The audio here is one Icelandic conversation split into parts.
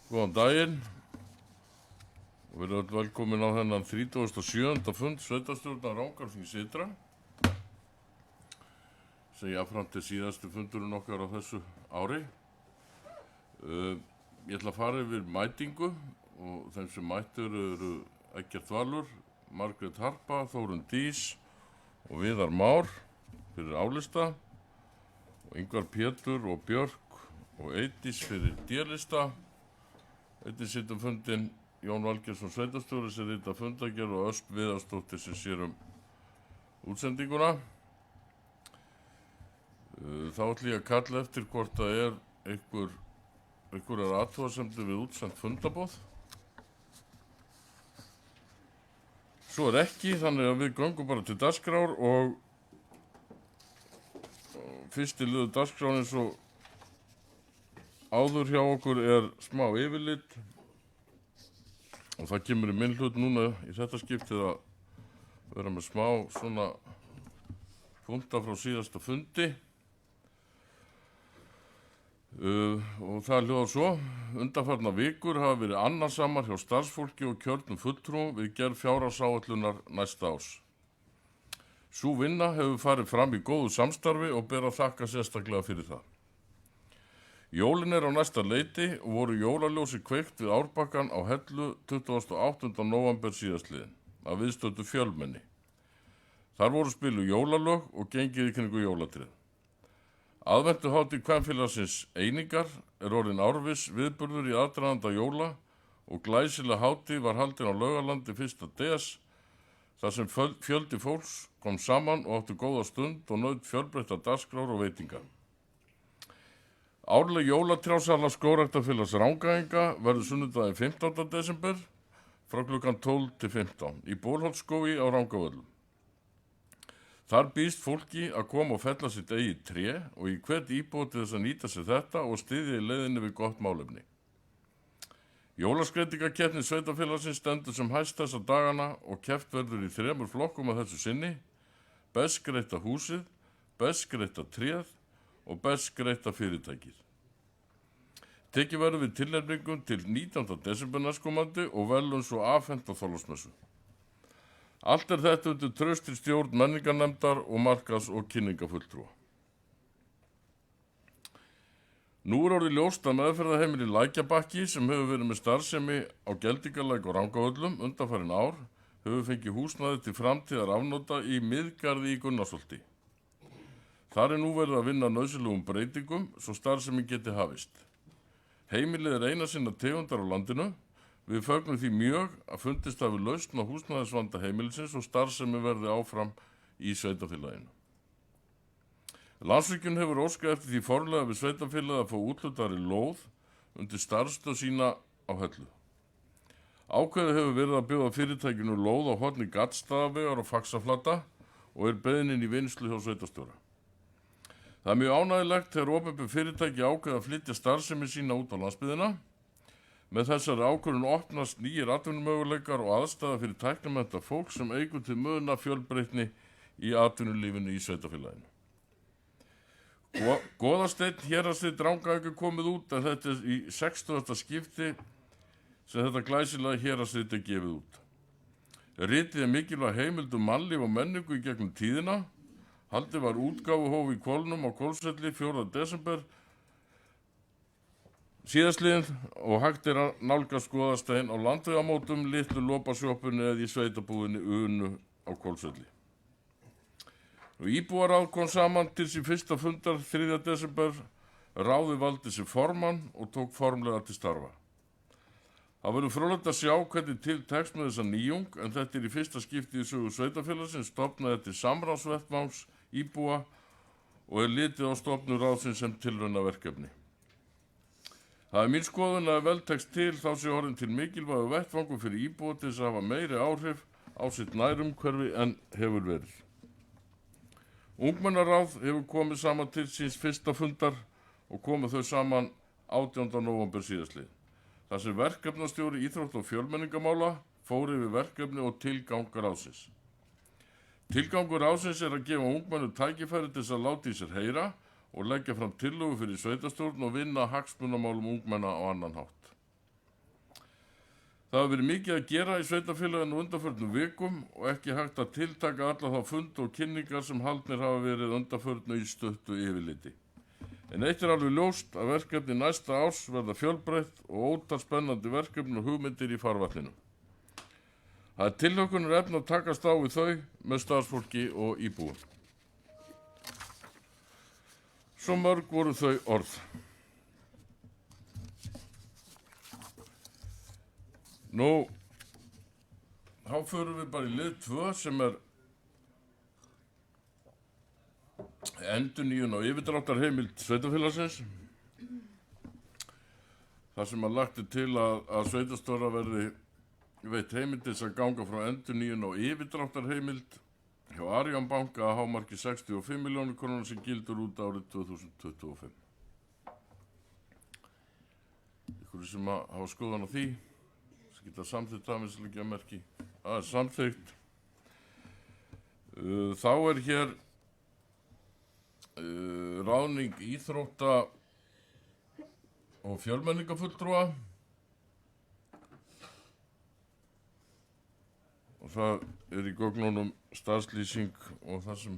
Góðan daginn og verið öll velkomin á þennan 37. fund sveitarstjórnar Rangárþings Ytra sem jafnframt er síðasti fundurinn okkar á þessu ári. Ég ætla að fara yfir mætingu og þeim sem mættur eru Eggert Valur, Margrét Harpa, Þórunn Dís og Viðar Már fyrir álista og Ingvar Pétur og Björk og Eydís fyrir D-lista. Einnig situr fundinn Jón Valgeirsson sveitarstjóri sem rita fundargerð og Ösp Viðarsdóttir sem sér útsendinguna. Þá ætla ég að kalla eftir hvort það er einhverjar athugasemdir við útsend fundarboð. Svo er ekki, þannig að við göngum bara til dagskrár og fyrsti liður dagskrár eins og áður hjá okkur er smá yfirlit og það kemur í minn hlut núna í þetta skiptið að vera með smá svona punkta frá síðasta fundi og það hljóðar svo: undanfarnar vikur hafa verið annarsamar hjá starfsfólki og kjörnum fulltrúum við gerð fjárhagsáætlunar næsta árs. Sú vinna hefur farið fram í góðu samstarfi og ber að þakka sérstaklega fyrir það. Jólin er á næsta leiti og voru jólaljósi kveikt við Árbakkann á Hellu 28. nóvember síðastliðinn að viðstöddu fjölmenni. Þar voru spiluð jólalög og gengið í kringu jólatréð. Aðventuhátíð kvenfélagsins Einingar er orðin árviss viðburður í aðdraganda jóla og glæsileg hátíð var haldin á Laugalandi 1. des þar sem fjöldi fólks kom saman og átti góða stund og naut fjölbreytta dagskrár og veitinga. Árleg jólatrjásala Skógræktarfélags Rangæinga verður sunnudaginn 15. desember frá klukkan 12 til 15 í Bolholtsskógi á Rangárvöllum. Þar býðst fólki að koma og fella sitt eigið tré og í hvert íbúa til þess að nýta sér þetta og styðja í leiðinni við gott málefni. Jólaskreytingakeppni sveitarfélagsins stendur sem hæst þessa dagana og keppt verður í 3 flokkum að þessu sinni: best skreytta húsið, best skreytta tréð og best skreytta fyrirtækið. Tekið verður við tilnefningum til 19. desember næstkomandi og verðlaun svo afhent á Þorláksmessu. Allt er þetta undir traustri stjórn menningarnefndar og markaðs- og kynningafulltrúa. Nú er orðið ljóst að meðferðarheimili Lækjabakki sem hefur verið með starfsemi á Geldingalæk og Rangárvöllum undanfarin ár hefur fengið húsnæði til framtíðar afnota í Miðgarði í Gunnarsholti. Þar er nú verið að vinna nauðsynlegum breytingum svo starfsemi geti hafist. Heimilið er eina sinna tegundar á landinu. Við fögnum því mjög að fundist hafi lausn á húsnæðisvanda heimilisins og starfsemi verði áfram í sveitarfélaginu. Landsvirkjun hefur óskað eftir því formlega við sveitarfélagið að fá úthlutaðri lóð undir starfsstöð sína á Hellu. Ákveðið hefur verið að bjóða fyrirtækinu lóð á horni Gaddstaðavegar og Faxaflata og er beiðnin í vinnslu hjá sveitarstjóra. Það er mjög ánægjulegt þegar opinber fyrirtæki ákveða að flytja starfsemi sína út á landsbyggðina. Með þessari ákvörðun opnast nýjir atvinnumöguleikar og aðstæða fyrir tæknimennta fólk sem eykur til muna fjölbreytni í atvinnulífinu í sveitarfélaginu. Goðasteinn héraðsdeild Rangæinga komið út en þetta er í 60. skipti sem þetta glæsilega héraðsdeild er gefið út. Ritið er mikilvæg heimild mannlíf og menningu í gegnum tíðina. Haldið var útgáfuhóf í Hvolnum á Hvolsvelli 4. desember síðastliðinn og hægt er að nálgast Goðastein á Landvegamótum, litlu lopasjoppunni eða í sveitabúðinni Unu á Hvolsvelli. Íbúaráð kom saman til sín fyrsta fundar 3. desember, ráðið valdi sér formann og tók formlega til starfa. Það verður fróðlegt að sjá hvernig til tekst með þessa nýjung en þetta er í fyrsta skipti í sögu sveitarfélagsins stofnaði til samráðsvettvangs íbúa og er litið á stofnun ráðsins sem tilraunaverkefni. Það er mín skoðun að vel tekst til þá sé orðin til mikilvægu vettvangur fyrir íbúa til þess að hafa meiri áhrif á sitt nærumhverfi en hefur verið. Ungmennaráð hefur komið saman til síns fyrsta fundar og komið þau saman 18. nóvember síðastliðinn. Þar sem verkefnastjóri íþrótta og fjölmenningamála fór yfir verkefni og tilgang ráðsins. Tilgangur ráðsins er að gefa ungmennum tækifæri til þess að láta í sér heyra og leggja fram tillögu fyrir sveitarstjórn og vinna hagsmunamálum ungmenna á annan hátt. Það hafa verið mikið að gera í sveitarfélaginu undanförnum vikum og ekki hægt að tiltaka alla þá fund og kynningar sem haldnir hafa verið undanförnu í stuttu yfirliti. En eitt alveg ljóst að verkefni næsta árs verða fjölbreytt og ótal spennandi verkefni og hugmyndir í farvatninu. Það tilhlökkunar efni að takast á við þau með starfsfólki og íbúum. Svo mörg voru þau orð. Nú, þá förum við bara í lið 2 sem endurnýjun á yfirdráttarheimild sveitarfélagsins. Það sem lagt til að sveitarstjóra verði veitt heimild til að ganga frá endurnýjun á yfirdráttarheimild hjá Arion banka að hámarki 65 milljónir krónur sem gildur út árið 2025. Ykkur sem hafa skoðan á því, geta samþykkt það með slikja merki. Það samþykkt. Þá hér ráðning íþrótta og fjölmenningarfulltrúa. Og það í gögnunum starfslýsing og það sem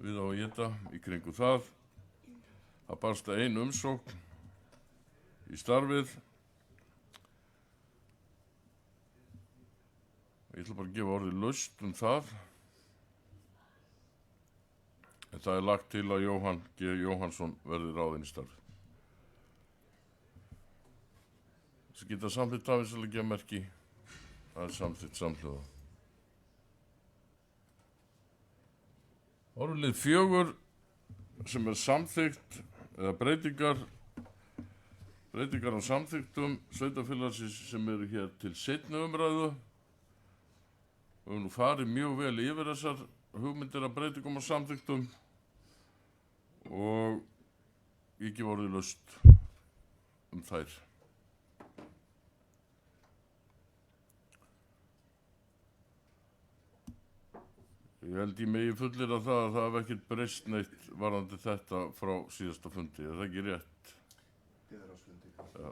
við á að geta í kringu það. Það barst ein umsókn í starfið. Ég ætla bara að gefa orðið laust það. En það lagt til að Jóhann G. Jóhannsson verði ráðinn í starfið. Þessi geta samþykkt það sem leggja merki. Það samþykkt samhljóða. Orðlið 4 sem samþykkt eða breytingar á samþykktum sveitarfélagsins sem eru hér til seinni umræðu. Við höfum nú farið mjög vel yfir þessar hugmyndir að breytingum og samþykktum og ég gef orðið laust þær. Ég held ég megi fullir að það hafi ekkert breyst neitt varðandi þetta frá síðasta fundi. Er það ekki rétt? Já.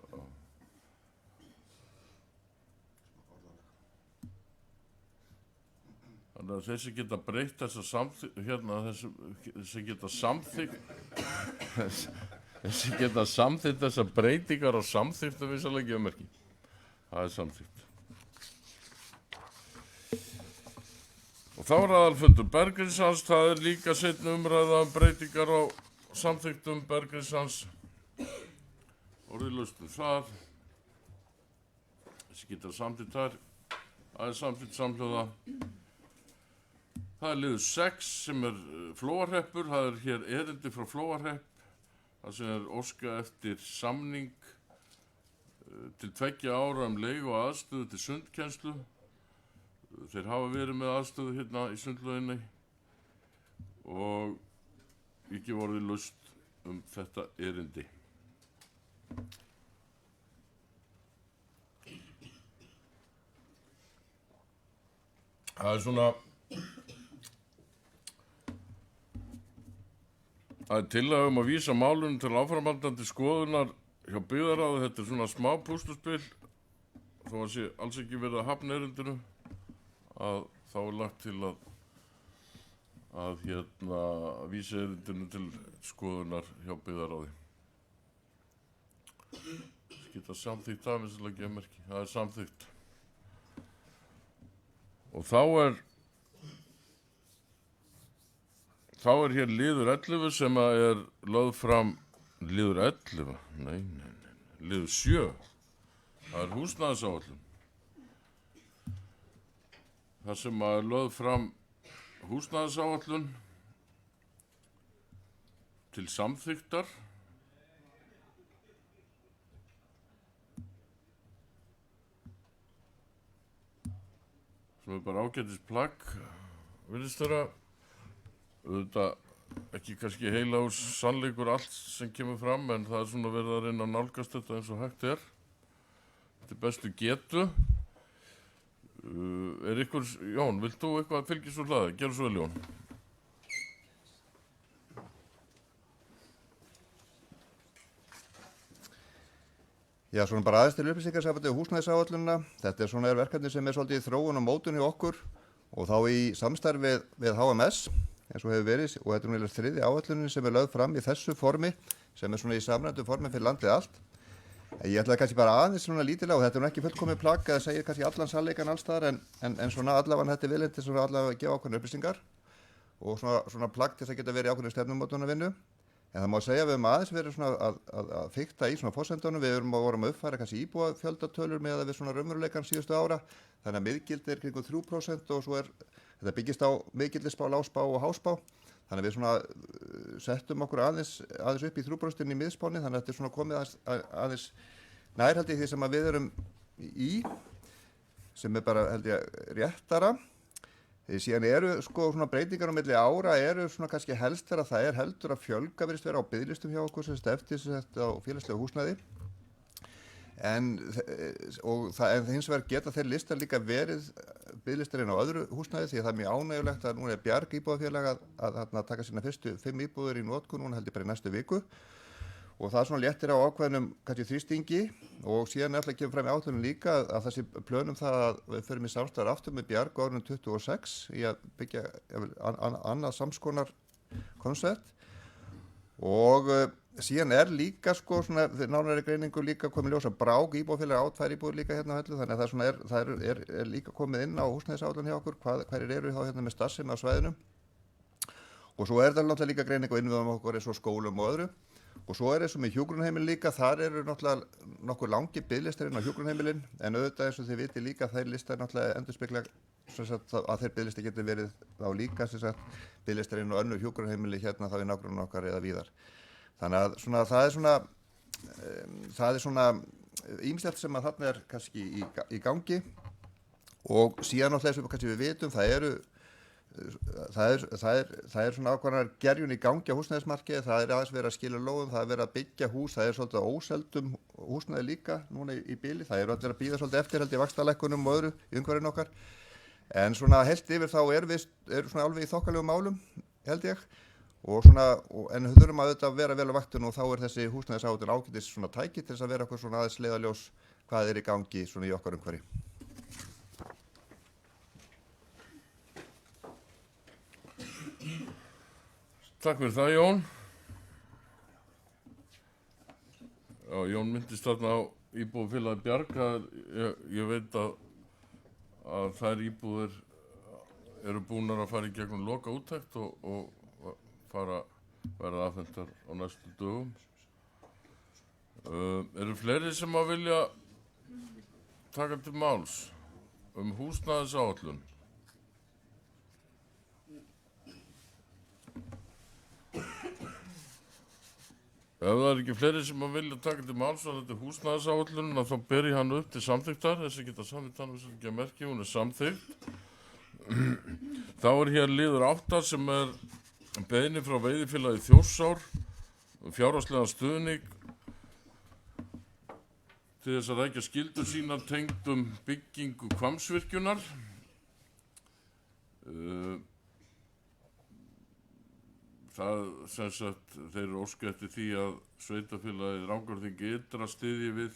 Þannig að þessi geta breytt þessa þessi geta samþykkt þessa breytingar á samþykktu vissalega merki. Það samþykkt. Og þá aðalfundur Bergríðsans, það líka seinni umræða breytingar á samþykktum Bergríðsans. Orðið laust það. Þessi geta samþykkt þar. Það samþykkt samhljóða. Það liður 6 sem Flóahreppur, það hér erindi frá Flóahrepp, það sem óska eftir samning til 2 ára leigu og aðstöðu til sundkennslu. Þeir hafa verið með aðstöðu hérna í sundlauginni og ég gef orðið laust þetta erindi. Það svona Það tillaga að vísa málunum til áframhaldandi skoðunar hjá byggðarráði. Þetta svona smá púsluspil, þó að sé alls ekki verið að hafna erindinu, að þá lagt til að vísa erindinu til skoðunar hjá byggðarráði. Geta samþykkt það með svolítið merki. Það samþykkt. Og þá hér liður 11 sem lögð fram, liður 11, liður 7, það húsnæðisáætlun. Það sem lögð fram húsnæðisáætlun til samþykktar. Sem bara ágætis plagg, virðist vera. Auðvitað ekki kannski heilagur sannleikur allt sem kemur fram, en það svona verið að reyna að nálgast þetta eins og hægt er. Þetta bestu getu. Ykkur, Jón, vilt þú eitthvað fylgja svo hlaði? Gerðu svo vel, Jón. Já, svona bara aðeins til upplýsingar sambandi við húsnæðisáætlunina. Þetta er verkefni sem svolítið í þróun og mótun hjá okkur og þá í samstarfi við HMS eins og hefur verið og þetta er þriðja áætlunin sem lögð fram í þessu formi sem svona í samræmdu formi fyrir landið allt. Ég ætlaði kannski bara aðeins svona lítilega og þetta er ekki fullkomið plagg að segja kannski allan sannleikann alls staðar en svona allavega þetta er viljandi svona allavega að gefa ákveðnar upplýsingar og svona plagg til þess að geta verið í ákveðnu stefnumótunarvinnu. En það má segja að við höfum aðeins verið svona að fikta í svona forsendunum, við vorum að uppfæra kannski íbúafjöldatölur með að við svona raunveruleikann síðustu ára, þannig að miðgildi kringum 3% og svo þetta byggist á miðgildisspá, lágspá og háspá, þannig að við svona settum okkur aðeins upp í 3% í miðspáni, þannig að þetta er svona komið aðeins nær held ég því sem að við erum í, sem er bara held ég réttara. Síðan eru sko svona breytingar á milli ára eru svona kannski helst þegar það heldur að fjölga virðist vera á biðlistum hjá okkur sem eftir á félagslega húsnæði en hins vegar geta þeir listar líka verið biðlistar inn á öðru húsnæði því að það er mjög ánægjulegt að nú er Bjarg íbúðafélag að taka sína fyrstu 5 íbúðir í notkun núna held ég bara í næstu viku og það svona léttir á ákveðnum kannski þrýstingi og síðan eftir kemur fram í áætlunum líka að þessi plönum það að við förum í samstarf aftur með Bjarg á árinu 26 í að byggja annað samskonar koncept og síðan líka sko svona nánari greiningu líka komið ljós að Brák íbúðafélag á 2 íbúðir líka hérna á Hellu þannig að það svona það er líka komið inn á húsnæðisáætlun hjá okkur hverjir eru þá hérna með starfsemi á svæðinu og svo það náttúrulega líka greiningu innviðum okkur eins og skólum og öðru og svo eins og með hjúkrunarheimilin líka, þar eru náttúrulega nokkur langi biðlistar inn á hjúkrunarheimilin en auðvitað eins og þið viti líka þeir listar náttúrulega endurspegla að þeir biðlistar getur verið þá líka biðlistar inn á önnur hjúkrunarheimili hérna þá í nágrunum okkar eða víðar. Þannig að svona, það er svona ýmislegt sem að þarna er kannski í gangi og síðan náttúrulega sem kannski við vitum það er svona ákveðnar gerjun í gangi á húsnæðismarkaði, það er aðeins verið að skila lóðum, það er verið að byggja hús, það er svolítið óseldum húsnæði líka núna í bili, það er allir að bíða svolítið eftir held í vaxtalækkunum og öðru í umhverfinu okkar, en svona heilt yfir þá eru svona alveg í þokkalegum málum held ég og svona, en þurfum að auðvitað vera vel á vaktinu og þá er þessi húsnæðisáætlun ágætis svona tæki til þess að vera okkur svona aðeins leiðarljós hvað er í gangi svona í okkar umhverfi. Takk fyrir það, Jón. Já, Jón myndist þarna á íbúðafélagi Bjarg. Ég veit að þær íbúðir eru búnar að fara í gegnum loka úttekt og verða afhentar á næstu dögum. Eru fleiri sem að vilja taka til máls húsnæðisáætlun? Ef það er ekki fleiri sem að vilja taka til máls á þetta húsnæðisáætlun þá ber ég hann upp til samþykktar, þessi geta samþykkt hann við ekki að merkja, hún er samþykkt. Þá er hér liður 8 sem er beiðni frá veiðifélagi Þjórsár, fjárhagslegan stuðning til þess að rækja skyldur sínar tengdum byggingu Hvammsvirkjunar. Það sem sagt, þeir eru óska eftir því að sveitarfélagið Rangárþing ytra styðji við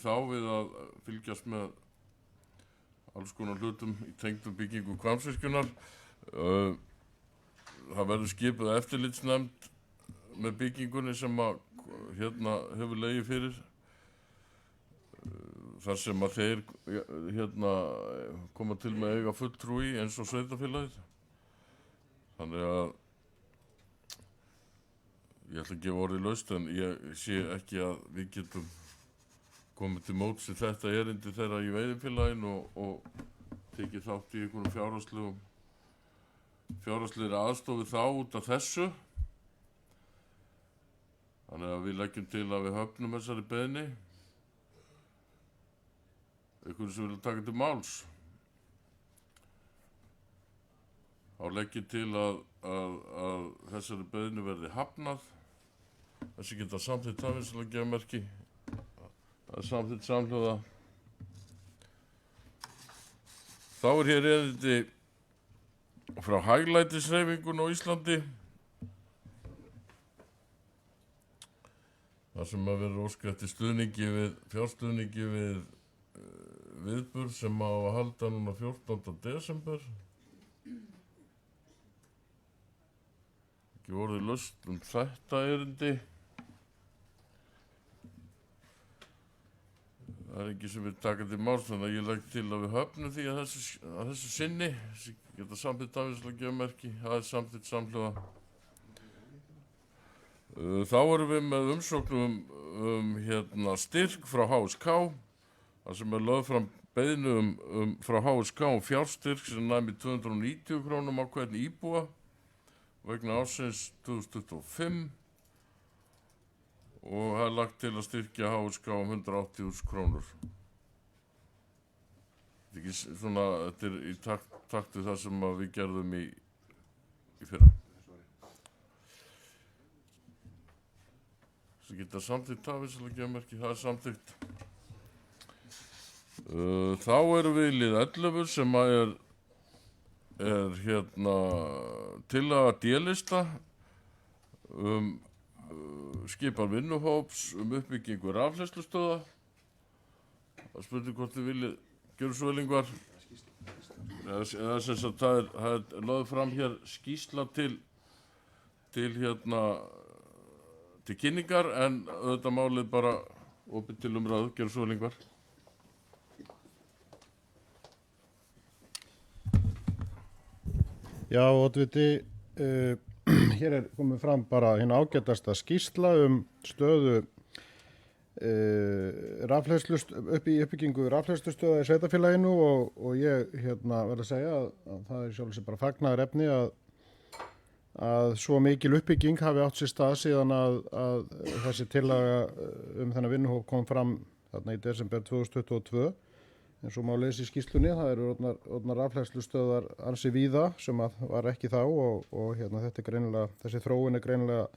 þá við að fylgjast með alls konar hlutum í tengdum byggingu Hvammsvirkjunar. Það verður skipuð eftirlitsnefnd með byggingunni sem að hefur legið fyrir. Þar sem að þeir koma til með eiga fulltrúi eins og sveitarfélagið. Þannig að ég ætla að gefa orðið laust en ég sé ekki að við getum komið til móts í þetta erindi þeirra í veiðifélaginu og tekið þátt í einhverjum fjárhagslegri aðstofi þá út af þessu. Þannig að við leggjum til að við höfnum þessari beiðni. Einhverjum sem vilja taka til máls. Þá legg ég til að þessari beiðni verði hafnað. Þessi geta samþykkt það eins og að gefa merki. Það er samþykkt samhljóða. Þá er hér erindi frá Hæglætishreyfingunni á Íslandi. þar sem að vera óska eftir fjárstuðningi við viðburð sem á að halda núna 14. desember. Ekki orðið laust þetta erindi. Það ekki sem við taka til máls, þannig að ég legg til að við höfnum því að þessu sinni. Geta samþykkt afvíslega gjöfmerki, það samþykkt samhljóða. Þá erum við með umsóknum styrk frá HSK, þar sem lögð fram beiðni frá HSK fjárstyrk sem næmi 290 krónum á hvern íbúa vegna ársins 2025 og það lagt til að styrkja HSK 180.000 krónur. Þetta í taktu það sem við gerðum í fyrra. Svo geta samþykkt afvíslega gjöfmerki, það samþykkt. Þá erum við í lið 11 sem er tillaga D-lista skipan vinnuhóps uppbyggingu rafhleðslustöðva. Það spurning hvort þið viljið gera svo vel Ingvar. Eða sem sagt það er lögð fram hér skýrsla til kynningar en auðvitað málið bara opið til umræðu, gera svo vel Ingvar. Já, oddviti, hér er komið fram bara hinn ágætasta skýrsla stöðu uppbyggingu rafhleðslustöða í sveitarfélaginu og ég verð að segja að það er sjálfsög bara fagnaðarefni að svo mikil uppbygging hafi átt sér stað síðan að þessi tillaga þennan vinnuhóp kom fram þarna í desember 2022. En svo má lesa í skýrslunni, það eru orðnar rafhleðslustöðvar ansi víða sem var ekki þá og þetta er greinilega, þessi þróun er greinilega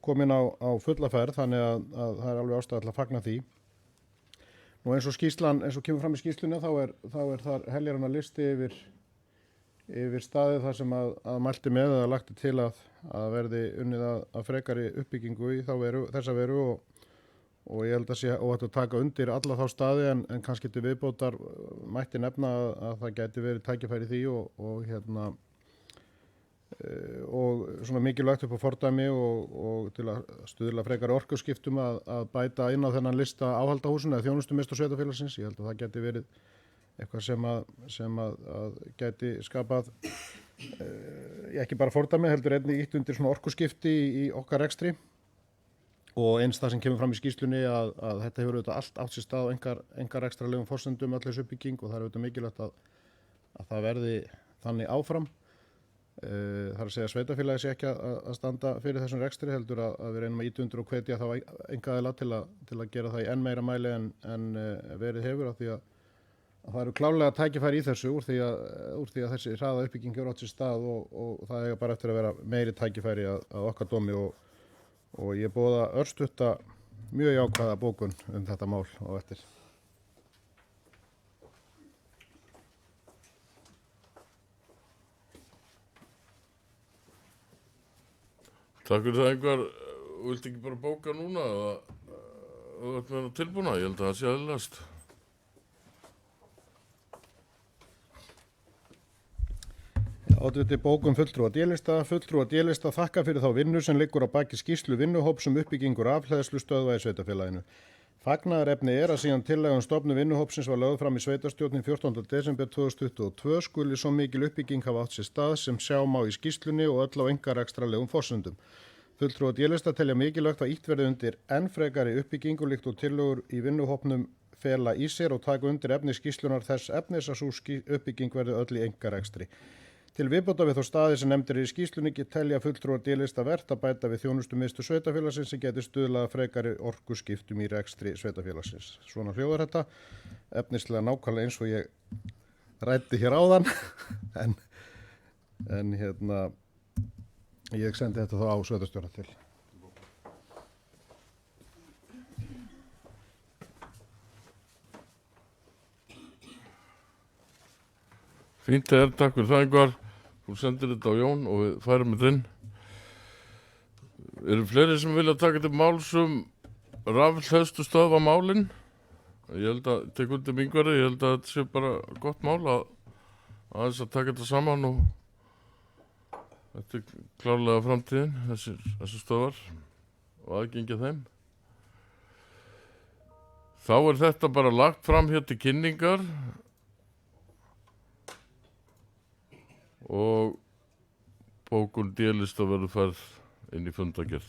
komin á fulla ferð þannig að það er alveg ástæða til að fagna því. Nú eins og kemur fram í skýrslunni þá er þar heljarinnar listi yfir staðið þar sem að mælti með eða lagti til að verði unnið að frekari uppbyggingu í þessa veru og ég held að sé óhætt að taka undir alla þá staði en kannski til viðbótar mætti nefna að það gæti verið tækifæri í því og svona mikilvægt upp á fordæmi og til að stuðla frekari orkuskiptum að bæta inn á þennan lista áhaldahúsinu eða þjónustumiðstöð sveitarfélagsins. Ég held að það gæti verið eitthvað sem að gæti skapað ekki bara fordæmi heldur einnig ýtt undir svona orkuskipti í okkar rekstri. Og eins það sem kemur fram í skýrslunni að þetta hefur auðvitað allt átt sér stað á engar ekstralegum forsendum öll þessu uppbygging og það er auðvitað mikilvægt að það verði þannig áfram. Það er að segja að sveitarfélagi sé ekki að standa fyrir þessum rekstri heldur að við reynum að ýta undir og hvetja þá einkaaðila til að gera það í enn meira mæli en verið hefur af því að það eru klárlega tækifæri í þessu úr því að þessi hraða uppbygging hefur átt sér stað og það eiga bara eftir að vera meiri tækifæri að okkar dómi og ég boða örstutta mjög jákvæða bókun þetta mál á eftir. Takk fyrir það Ingvar. Viltu ekki bara bóka núna eða þú ert með það tilbúna? Ég held að það sé aðlast. Oddviti bókum fulltrúa D-lista þakka fyrir þá vinnu sem liggur á baki skýrslu vinnuhóps uppbyggingu rafhleðslustöðva í sveitarfélaginu. Fagnaðarefni er að síðan tillaga stofnun vinnuhópsins var lögð fram í sveitarstjórnin 14. desember 2022 skuli svo mikil uppbygging hafa átt sér stað sem sjá má í skýrslunni og öll á einkarekstralegum forsendum. Fulltrúa D-lista telja mikilvægt að ýtt verði undir enn frekari uppbyggingu líkt og tillögur í vinnuhópnum fela í sér og taka undir efni skýrslunnar þess efnis að sú uppbygging verði öll í einkarekstri. Til viðbótar við þá staði sem nefndir í skýrslunni telja fulltrúar D-lista vert að bæta við þjónustumiðstöð sveitarfélagsins sem geti stuðlað frekari orkuskiptum í rekstri sveitarfélagsins. Svona hljóðar þetta, efnislega nákvæmlega eins og ég ræddi hér áðan, en ég sendi þetta þá á sveitarstjóra til. Fínt takk fyrir það Ingvar. Þú sendir þetta á Jón og við færum þetta inn. Eru fleiri sem vilja taka til máls rafhleðstu stöðva málin. Ég held að, tek undir Ingvari, ég held að þetta sé bara gott mál að aðeins að taka þetta saman og þetta er klárlega framtíðin, þessir stöðvar og aðgengja þeim. Þá er þetta bara lagt fram hér til kynningar og bókun D-lista verður færð inn í fundargerð.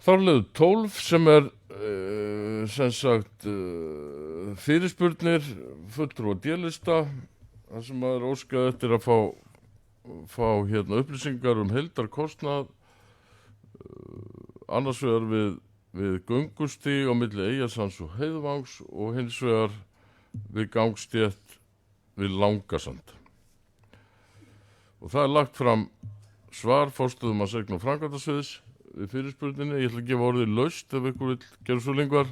Þarlegur 12 sem er sem sagt fyrirspurnir fulltrúa D-lista þar sem maður óskaði eftir að fá hérna upplýsingar heildarkostnað annars vegar við göngustíg á milli Eyjasands og Heiðvangs og hins vegar við gangstétt við Langasand. Og það er lagt fram svar forstöðumanns eigna- og framkvæmdasviðs við fyrirspurninni. Ég ætla að gefa orðið laust ef ykkur vill gera svo lengur.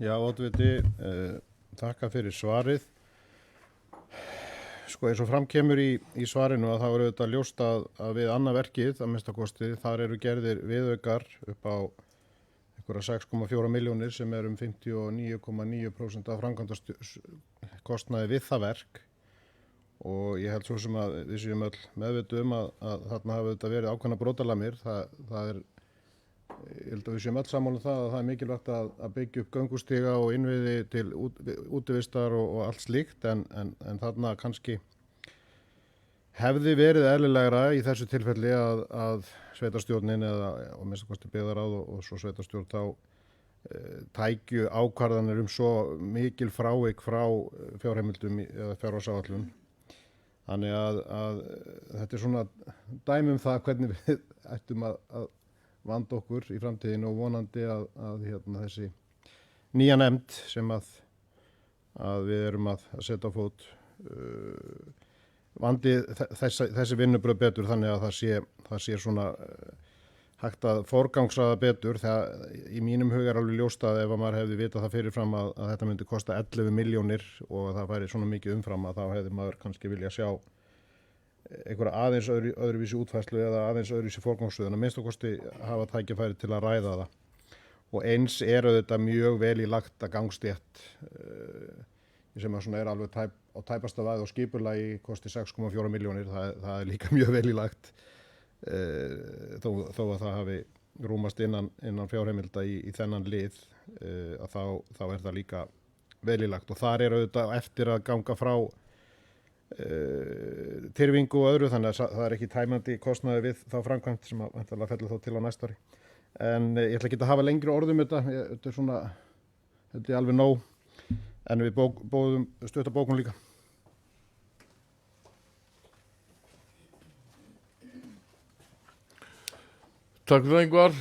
Já, oddviti, þakka fyrir svarið. Sko, eins og fram kemur í svarinu að það voru auðvitað ljóst að við annað verkið, að minnstakosti, þar eru gerðir viðaukar upp á einhverja 6,4 milljónir sem er 59,9% af framkvæmdakostnaði við það verk og ég held svo sem að við séum öll meðvituð að þarna hafa þetta verið ákveðna brotalamir. Það er, ég held að við séum öll sammála það að það er mikilvægt að byggja upp göngustíga og innviði til útivistar og allt slíkt en þarna kannski hefði verið eðlilegra í þessu tilfelli að sveitarstjórnin eða og minnstakosti byggðarráð og svo sveitarstjórn þá tækju ákvarðanir svo mikil frávik frá fjárheimildum eða fjárhagsáætlun. Þannig að þetta er svona dæmi það hvernig við ættum að vanda okkur í framtíðinu og vonandi að þessi nýja nefnd sem að við erum að setja á fót vandi þessi vinnubröð betur þannig að það sé svona hægt að forgangsraða betur. Í mínum huga er alveg ljóst að ef maður hefði vitað það fyrirfram að þetta myndi kosta 11 milljónir og það væri svona mikið umfram að þá hefði maður kannski vilja sjá einhverja aðeins öðruvísi útfærslu eða aðeins öðruvísi forgangsröðun að minnst kosti hafa tækifæri til að ræða það. Og eins þetta mjög vel í lagt að gangstétt sem að svona er alveg á tæpasta væð og skipulagi kosti 6,4 milljónir. Það er líka mjög vel í lagt þó að það hafi rúmast innan fjárheimilda í þennan lið að þá er það líka vel í lagt og þar er auðvitað eftir að ganga frá tyrfingu og öðru þannig að það er ekki tæmandi kostnaði við þá framkvæmt sem að fellur þá til á næsta ári. En ég ætla ekki að hafa lengri orðum þetta er svona, þetta er alveg nóg en við bóðum stutta bókun líka. Takk fyrir það, Ingvar.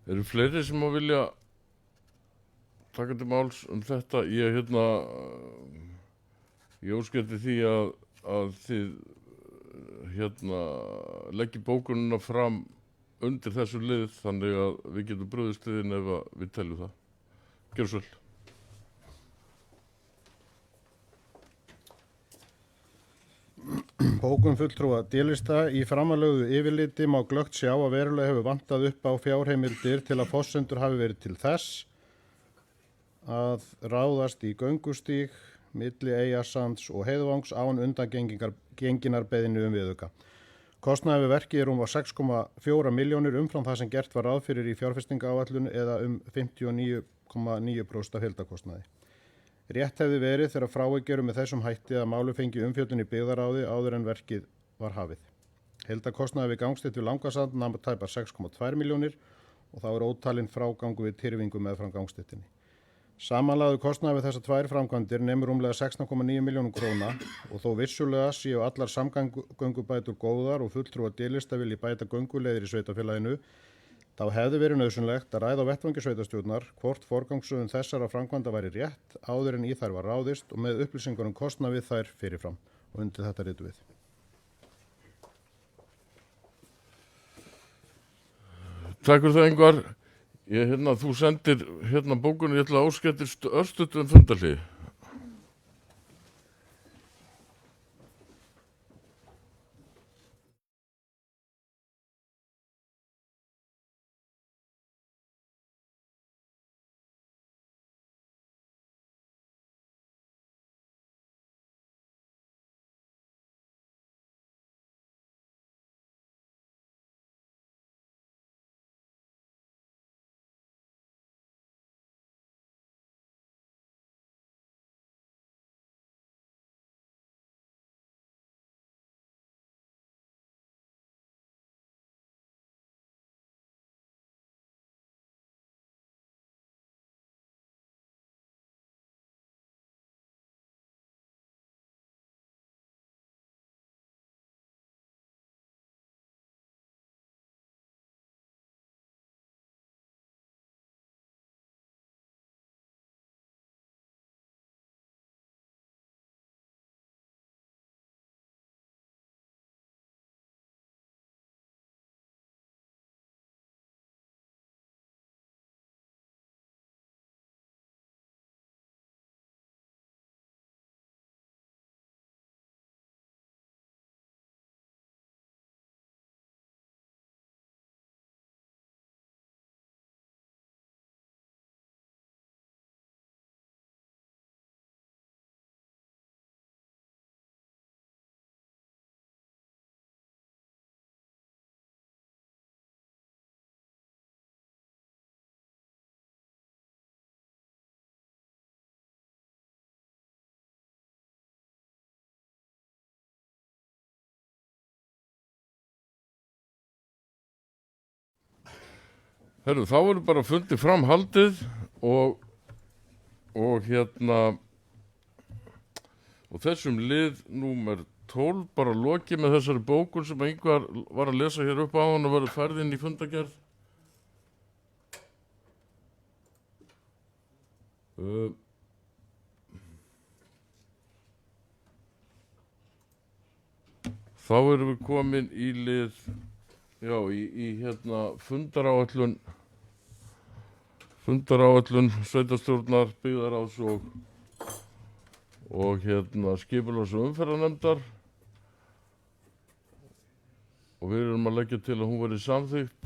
Eru fleiri sem að vilja taka til máls þetta? Ég óska eftir því að þið leggi bókunina fram undir þessu lið þannig að við getum brugðist liðin ef við teljum það. Gjörðu svo vel. Bókun fulltrúa D-lista í framanlögðu yfirliti má glöggt sjá að verulega hefur vantað upp á fjárheimildir til að forsendur hafi verið til þess að ráðast í göngustíg milli Eyjasands og Heiðvangs án undangenginar beiðni viðauka. Kostnaður við verkið er 6,4 milljónir umfram það sem gert var ráð fyrir í fjárfestingaáætlun eða 59,9% af heildarkostnaði. Rétt hefði verið þegar frávik eru með þessum hætti að máli fengi umfjöllun í byggðaráði áður en verkið var hafið. Heildarkostnaður við gangstétt við Langasand nam tæpar 6,2 milljónir og þá er ótalinn frágangur við tyrfingu meðfram gangstéttinni. Samanlagður kostnaður við þessar tvær framkvæmdir nemur rúmlega 16,9 milljónum króna og þó vissulega séu allar samgöngubætur góðar og fulltrúar D-lista vilji bæta gönguleiðir í sveitarfélaginu, þá hefði verið nauðsynlegt að ræða á vettvangi sveitarstjórnar hvort forgangsröðun þessara framkvæmda væri rétt áður en í þær var ráðist og með upplýsingar kostnað við þær fyrirfram og undir þetta ritum við. Takk fyrir það, Ingvar. Þú sendir bókunni, ég ætla að óska eftir örstuttum fundarhlið. Þá eru bara fundið fram haldið og þessum lið númer 12 bara lokið með þessari bókun sem Ingvar var að lesa hér upp á hann og verður færð inn í fundagerð. Þá erum við komin í lið, fundaráætlun sveitarstjórnar, byggðaráðs og skipulags- og umferðarnefndar, og við erum að leggja til að hún verði samþykkt.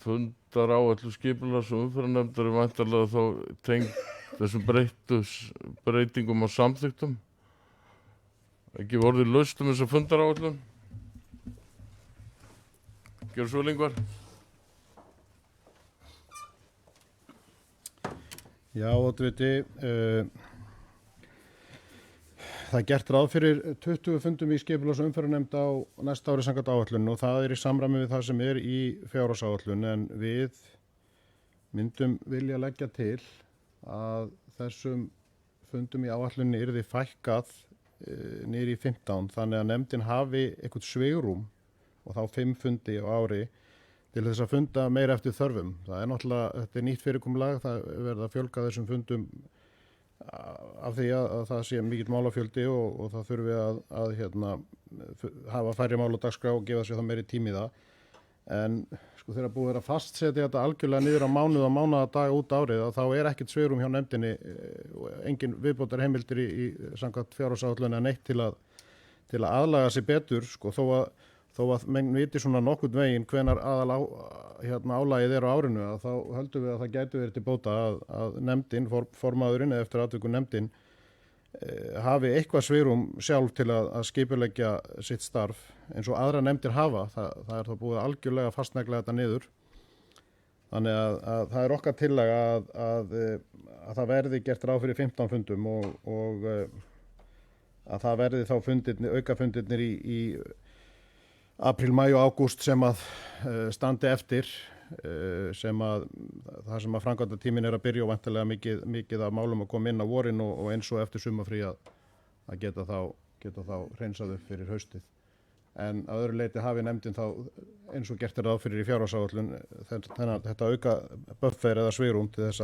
Fundaráætlun skipulags- og umferðarnefndar er væntanlega þá tengd þessum breytingum á samþyktum. Ekki orðið laust þessa fundaráætlun. Gjörðu svo, Ingvar. Já, oddviti, það er gert ráð fyrir 20 fundum í skipulags- og umferðarnefnd á næsta ári samkvæmt áætlun og það er í samræmi við það sem er í fjárhagsáætlun, en við myndum vilja leggja til að þessum fundum í áætlunni yrði fækkað niður í 15, þannig að nefndin hafi eitthvað svigrúm og þá 5 fundi á ári til þess að funda meira eftir þörfum. Það er náttúrulega, þetta er nýtt fyrirkomulag, það verða að fjölga þessum fundum af því að það sé mikill málafjöldi og það þurfi að hafa færri mál á dagskrá og gefa sér það meiri tími í það. En sko þegar búið er að fastsetja þetta algjörlega niður á mánuðadaga út árið, þá er ekkert svigrúm hjá nefndinni, engin viðbótar heimildir í samkvæmt fjárhagsáætlun en neitt til að aðlaga sig betur, sko, þó að menn viti svona nokkurn veginn hvenar álagið er á árinu, að þá höldum við að það gæti verið til bóta að nefndin, formaðurinn eða eftir atvikum nefndin, hafi eitthvað svigrúm sjálf til að skipuleggja sitt starf eins og aðra nefndir hafa. Það er þá búið algjörlega fastnegla þetta niður. Þannig að það er okkar tillaga að það verði gert ráð fyrir 15 fundum og að það verði þá aukafundirnir í apríl, maí og ágúst sem að standi eftir, það sem að framkvæmdatíminn er að byrja og væntanlega mikið af málum að koma inn á vorin og eins og eftir sumarfrí að geta þá hreinsað upp fyrir haustið. En að öðru leyti hafi nefndin þá eins og gert er ráð fyrir í fjárhagsáætlun þetta auka buffer eða svigrúm til þess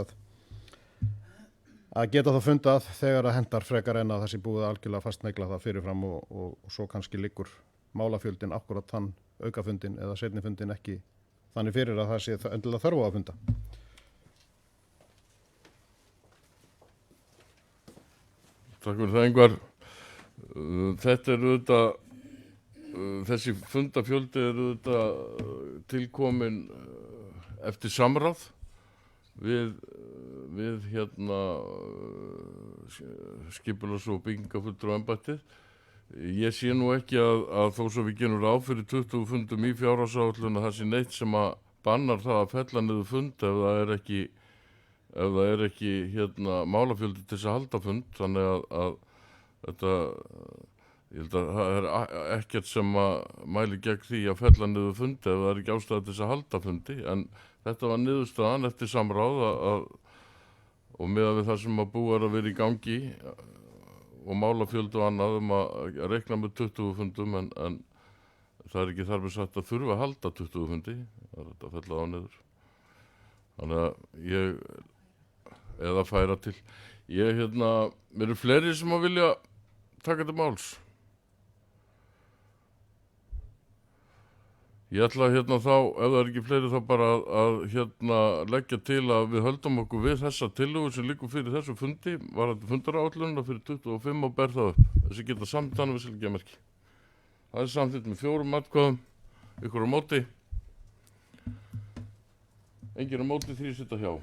að geta þá fundað þegar að hendar frekar en að það sé búið algjörlega fastnegla það fyrirfram og svo kannski liggur málafjöldin akkurat þann aukafundin eða seinni fundin ekki þannig fyrir að það sé endilega þörf á að funda. Takk fyrir það, Ingvar. Þetta er auðvitað, þessi fundafjöldi er auðvitað tilkomin eftir samráð við skipulags- og byggingafulltrúa embættið. Ég sé nú ekki að þó svo við gerum ráð fyrir 20 fundum í fjárhagsáætlun að það sé neitt sem að bannar það að fella niður fund ef það er ekki málafjöldi til þess að halda fund. Þannig að þetta, ég held að það er ekkert sem að mæli gegn því að fella niður fundi ef það er ekki ástæða til þess að halda fundi. En þetta var niðurstaðan eftir samráð og miðað við það sem að búið er að vera í gangi og málafjöldi og annað að reikna með 20 fundum en það er ekki þar með sagt að þurfa að halda 20 fundi. Það er þetta að fella á niður. Þannig að eða færa til. Mér eru fleiri sem að vilja taka til máls. Ég ætla þá, ef það er ekki fleiri, þá bara að leggja til að við höldum okkur við þessa tillögu sem liggur fyrir þessu fundi, varðandi fundaráætlunina fyrir 25 og ber það upp. Þessi geta samtana við silgjamerki. Það er samþykkt með 4 atkvæðum, ykkur á móti. Enginn á móti, 3 sitja hjá.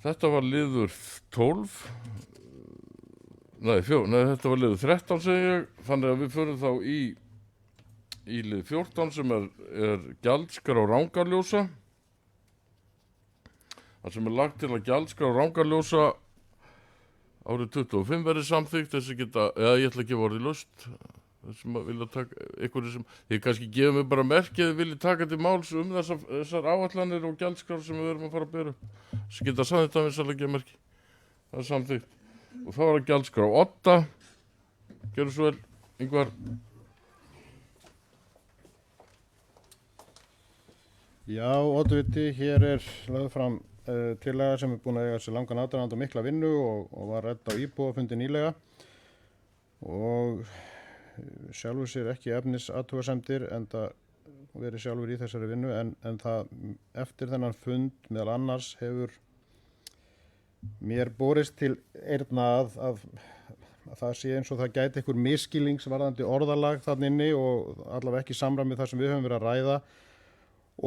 Þetta var liður 12. Nei, þetta var liður 13 segi ég, þannig að við förum þá í lið 14 sem er gjaldskrá rangarljósa. Það sem er lagt til að gjaldskrá rangarljósa árið 25 verði samþykkt, ég ætla að gefa orðið laust, þessum að vilja taka, einhverju sem, ég kannski gefa mig bara merkið, vilja taka til máls þessar áætlanir og gjaldskrár sem við erum að fara að bera upp. Þess geta samþykkt að við gefa merkið, það er samþykkt. Og þá var að gjaldskrá 8. Gjörðu svo vel, Ingvar. Já, oddviti, hér er lögð fram tillaga sem er búin að eiga sér langan aðdraganda og mikla vinnu og var rædd á íbúafundi nýlega og sjálfur sér ekki efnisathugasemdir enda verið sjálfur í þessari vinnu en það eftir þennan fund meðal annars hefur mér borist til eyrna að það sé eins og það gæti einhver misskilningsvarðandi orðalag þarna inni og allavega ekki samræmið það sem við höfum verið að ræða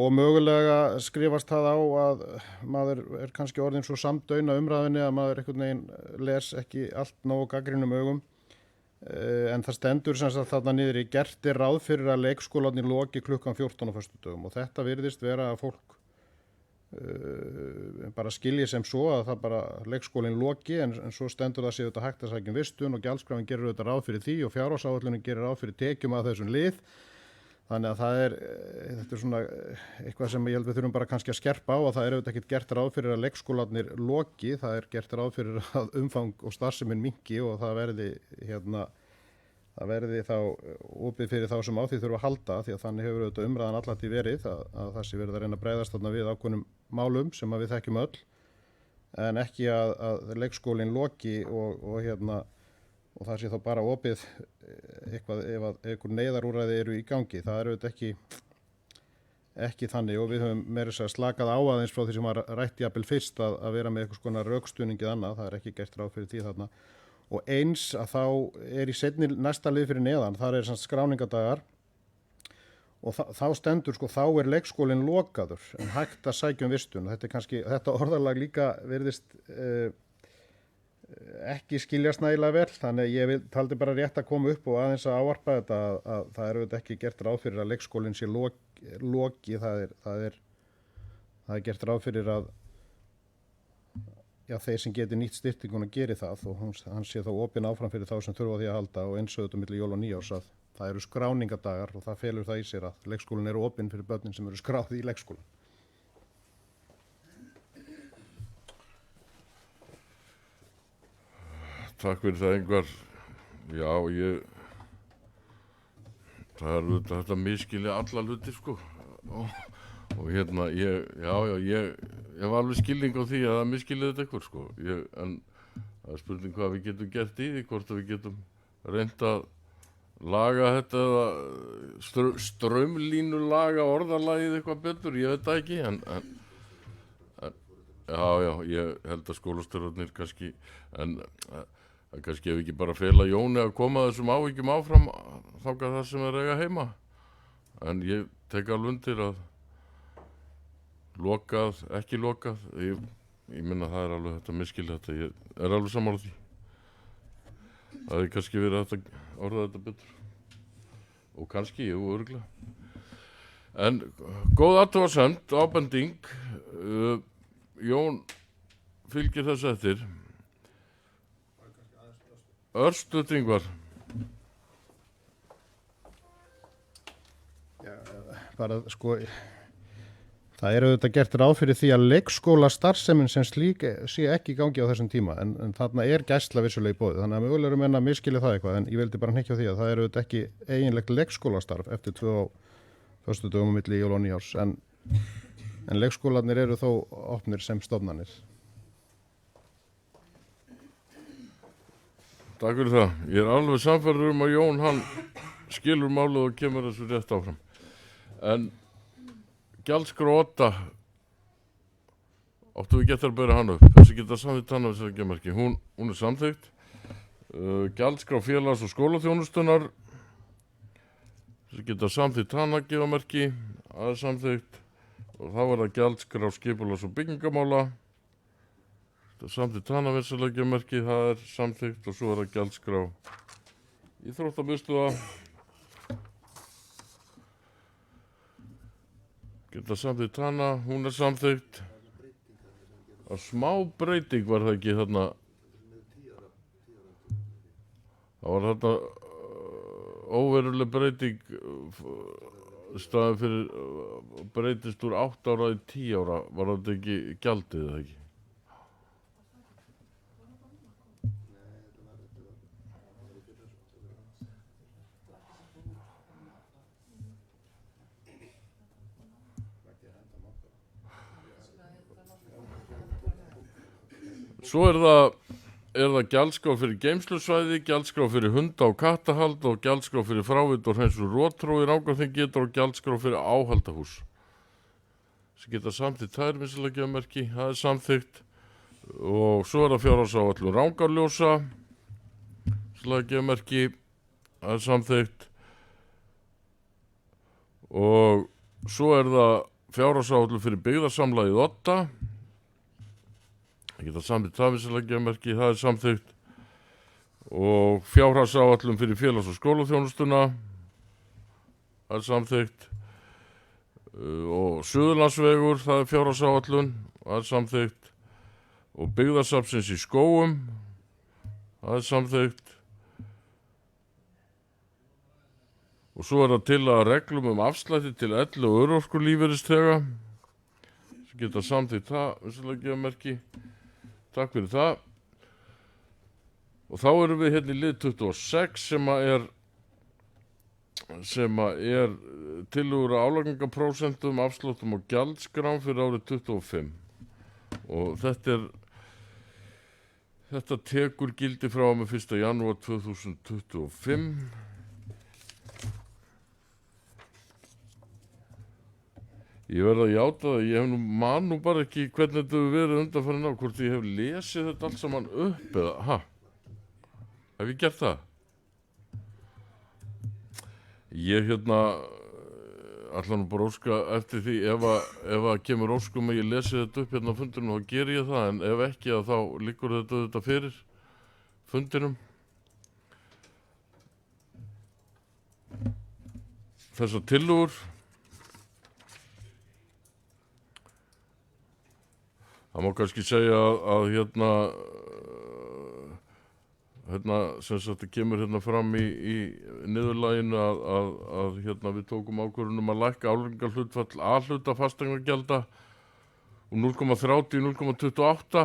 og mögulega skrifast það á að maður er kannski orðin svo samdauna umræðinni að maður einhvern veginn les ekki allt nógu gagnrýnum augum en það stendur sem sagt þarna niður í gert er ráð fyrir að leikskólarnir loki klukkan 14 á föstudögum og þetta virðist vera að fólk bara skilji sem svo að það bara leikskólinn loki en svo stendur það séu þetta hægt að sækja vistun og gjaldskráin gerir þetta ráð fyrir því og fjárhagsáætlunin gerir ráð fyrir tekjum að þessum lið þannig að þetta er svona eitthvað sem ég held við þurfum bara kannski að skerpa á að það er auðvitað ekkert gert ráð fyrir að leikskólarnir loki, það er gert ráð fyrir að umfang og starfsemin minnki og það verði þá opið fyrir þá sem á því þurfa að halda því að þannig hefur auðvitað umræðan alltaf verið að það sé verið að reyna að bregðast þarna við ákveðnum málum sem við þekkjum öll en ekki að leikskólinn loki og það sé þá bara opið eitthvað ef einhver neyðarúrræði eru í gangi. Það er auðvitað ekki þannig og við höfum meira að slakað á aðeins frá því sem var rætt jafnvel fyrst að vera með einhvers konar rökstuðningið annað, það er ekki gert ráð fyrir því þarna. Og eins að þá í seinni næsta lið fyrir neðan, þar er skráningadagar og þá stendur þá er leikskólinn lokaður en hægt að sækja vistun. Þetta orðalag líka virðist ekki skiljast nægilega vel, þannig ég taldi bara rétt að koma upp og aðeins að ávarpa þetta að það er auðvitað ekki gert ráð fyrir að leikskólinn sé loki, það er gert ráð fyrir að þeir sem geti nýtt styrtinguna geri það og hann sé þá opinn áfram fyrir þá sem þurfa því að halda og eins auðvitað milli jól og nýjárs að það eru skráningadagar og það felur það í sér að leikskólinn eru opinn fyrir börnin sem eru skráð í leikskólan. Takk fyrir það, Ingvar. Já, það er þetta miskilja alla hluti, sko. Og ég var alveg skilning á því að það miskilja þetta eitthvað, sko. En það er spurning hvað við getum gert í því, hvort að við getum reynt að laga þetta eða strömlínu laga orðalagið eitthvað betur, ég veit það ekki, en já, ég held að skólastjórarnir kannski, en kannski ef ekki bara fela Jóni að koma þessum áhyggjum áfram þangað það sem er eiga heima, en ég tek alveg undir að lokað, ekki lokað, ég minna það er alveg þetta miskilja þetta, ég er alveg sammála því. Það hefði kannski verið að orða þetta betur. Og kannski, jú, örugglega. En góð athugasemd, ábending, Jón fylgir þess eftir. Örstutt, Ingvar. Bara sko, það er auðvitað gert ráð fyrir því að leikskóla starfsemin sem slík sé ekki í gangi á þessum tíma, en þarna er gæsla vissulega í boði, þannig að mögulega eru menn að miskilja það eitthvað, en ég vildi bara hnykkja á því að það er auðvitað ekki eiginlegt leikskólastarf eftir 2 föstudögum milli jól og nýjárs, en leikskólarnir eru þó opnir sem stofnanir. Takk fyrir það. Ég er alveg sannfærður að Jón, hann skilur málið og kemur þessu rétt áfram. En gjaldskrá 8, áttu við getur að bera hann upp, þessi geta samþykkt hann af þessari gemarki, hún er samþykkt. Gjaldskrá félags- og skólaþjónustunar, þessi geta samþykkt hann að gemarki, það er samþykkt. Og þá er það gjaldskrá skipulags- og byggingamála, það er samþykkt hann að þessari gemarki, það er samþykkt. Og svo er það gjaldskrá íþróttamiðstöðva, geta samþykkt hana, hún er samþykkt. Að smá breyting var það ekki þarna. Það var þarna óveruleg breyting, staðan fyrir breytist úr 8 ára í 10 ára, var þetta ekki gjaldið eða ekki? Svo er það gjaldskrá fyrir geymslusvæði, gjaldskrá fyrir hunda- og kattahald og gjaldskrá fyrir frávit og hreinsun Rotró í Rangárþingi og gjaldskrá fyrir áhaldahús. Sem geta samþykkt tærmislega gemarki, það er samþykkt. Og svo er það fjárhagsáætlun Rangárljósa, gemarki, það er samþykkt. Og svo er það fjárhagsáætlun fyrir byggðarsamlagið Odda. Það geta samþykkt tafisleggjamerki, það er samþykkt. Og fjárhagsáætlun fyrir félags- og skólaþjónustuna, það er samþykkt. Og Suðurlandsvegur, það er fjárhagsáætlun, það er samþykkt. Og byggðasafnsins í Skógum, það er samþykkt. Og svo er það til að reglum afslætti til elli- og örorkulífeyrisþega, sem geta samþykkt það, tafisleggjamerki. Takk fyrir það. Og þá erum við hérna í lið 26 sem er tillögur að álagningarprósentum, afsláttum og gjaldskrám fyrir árið 25. Og þetta tekur gildi frá með 1. janúar 2025. Ég verð að játa það, ég hef man bara ekki hvernig þetta hefur verið undanfarin á, hvort ég hef lesið þetta allt saman upp eða, hef ég gert það? Ég ætla nú bara óska eftir því, ef að kemur óskum að ég lesi þetta upp hérna á fundinum, þá ger ég það, en ef ekki, þá liggur þetta fyrir fundinum. Þessar tillögur. Það má kannski segja að sem sagt það kemur fram í niðurlaginu að við tókum ákvörðun að lækka álagningarhlutfall A-hluta fasteignagjalda úr 0,30 í 0,28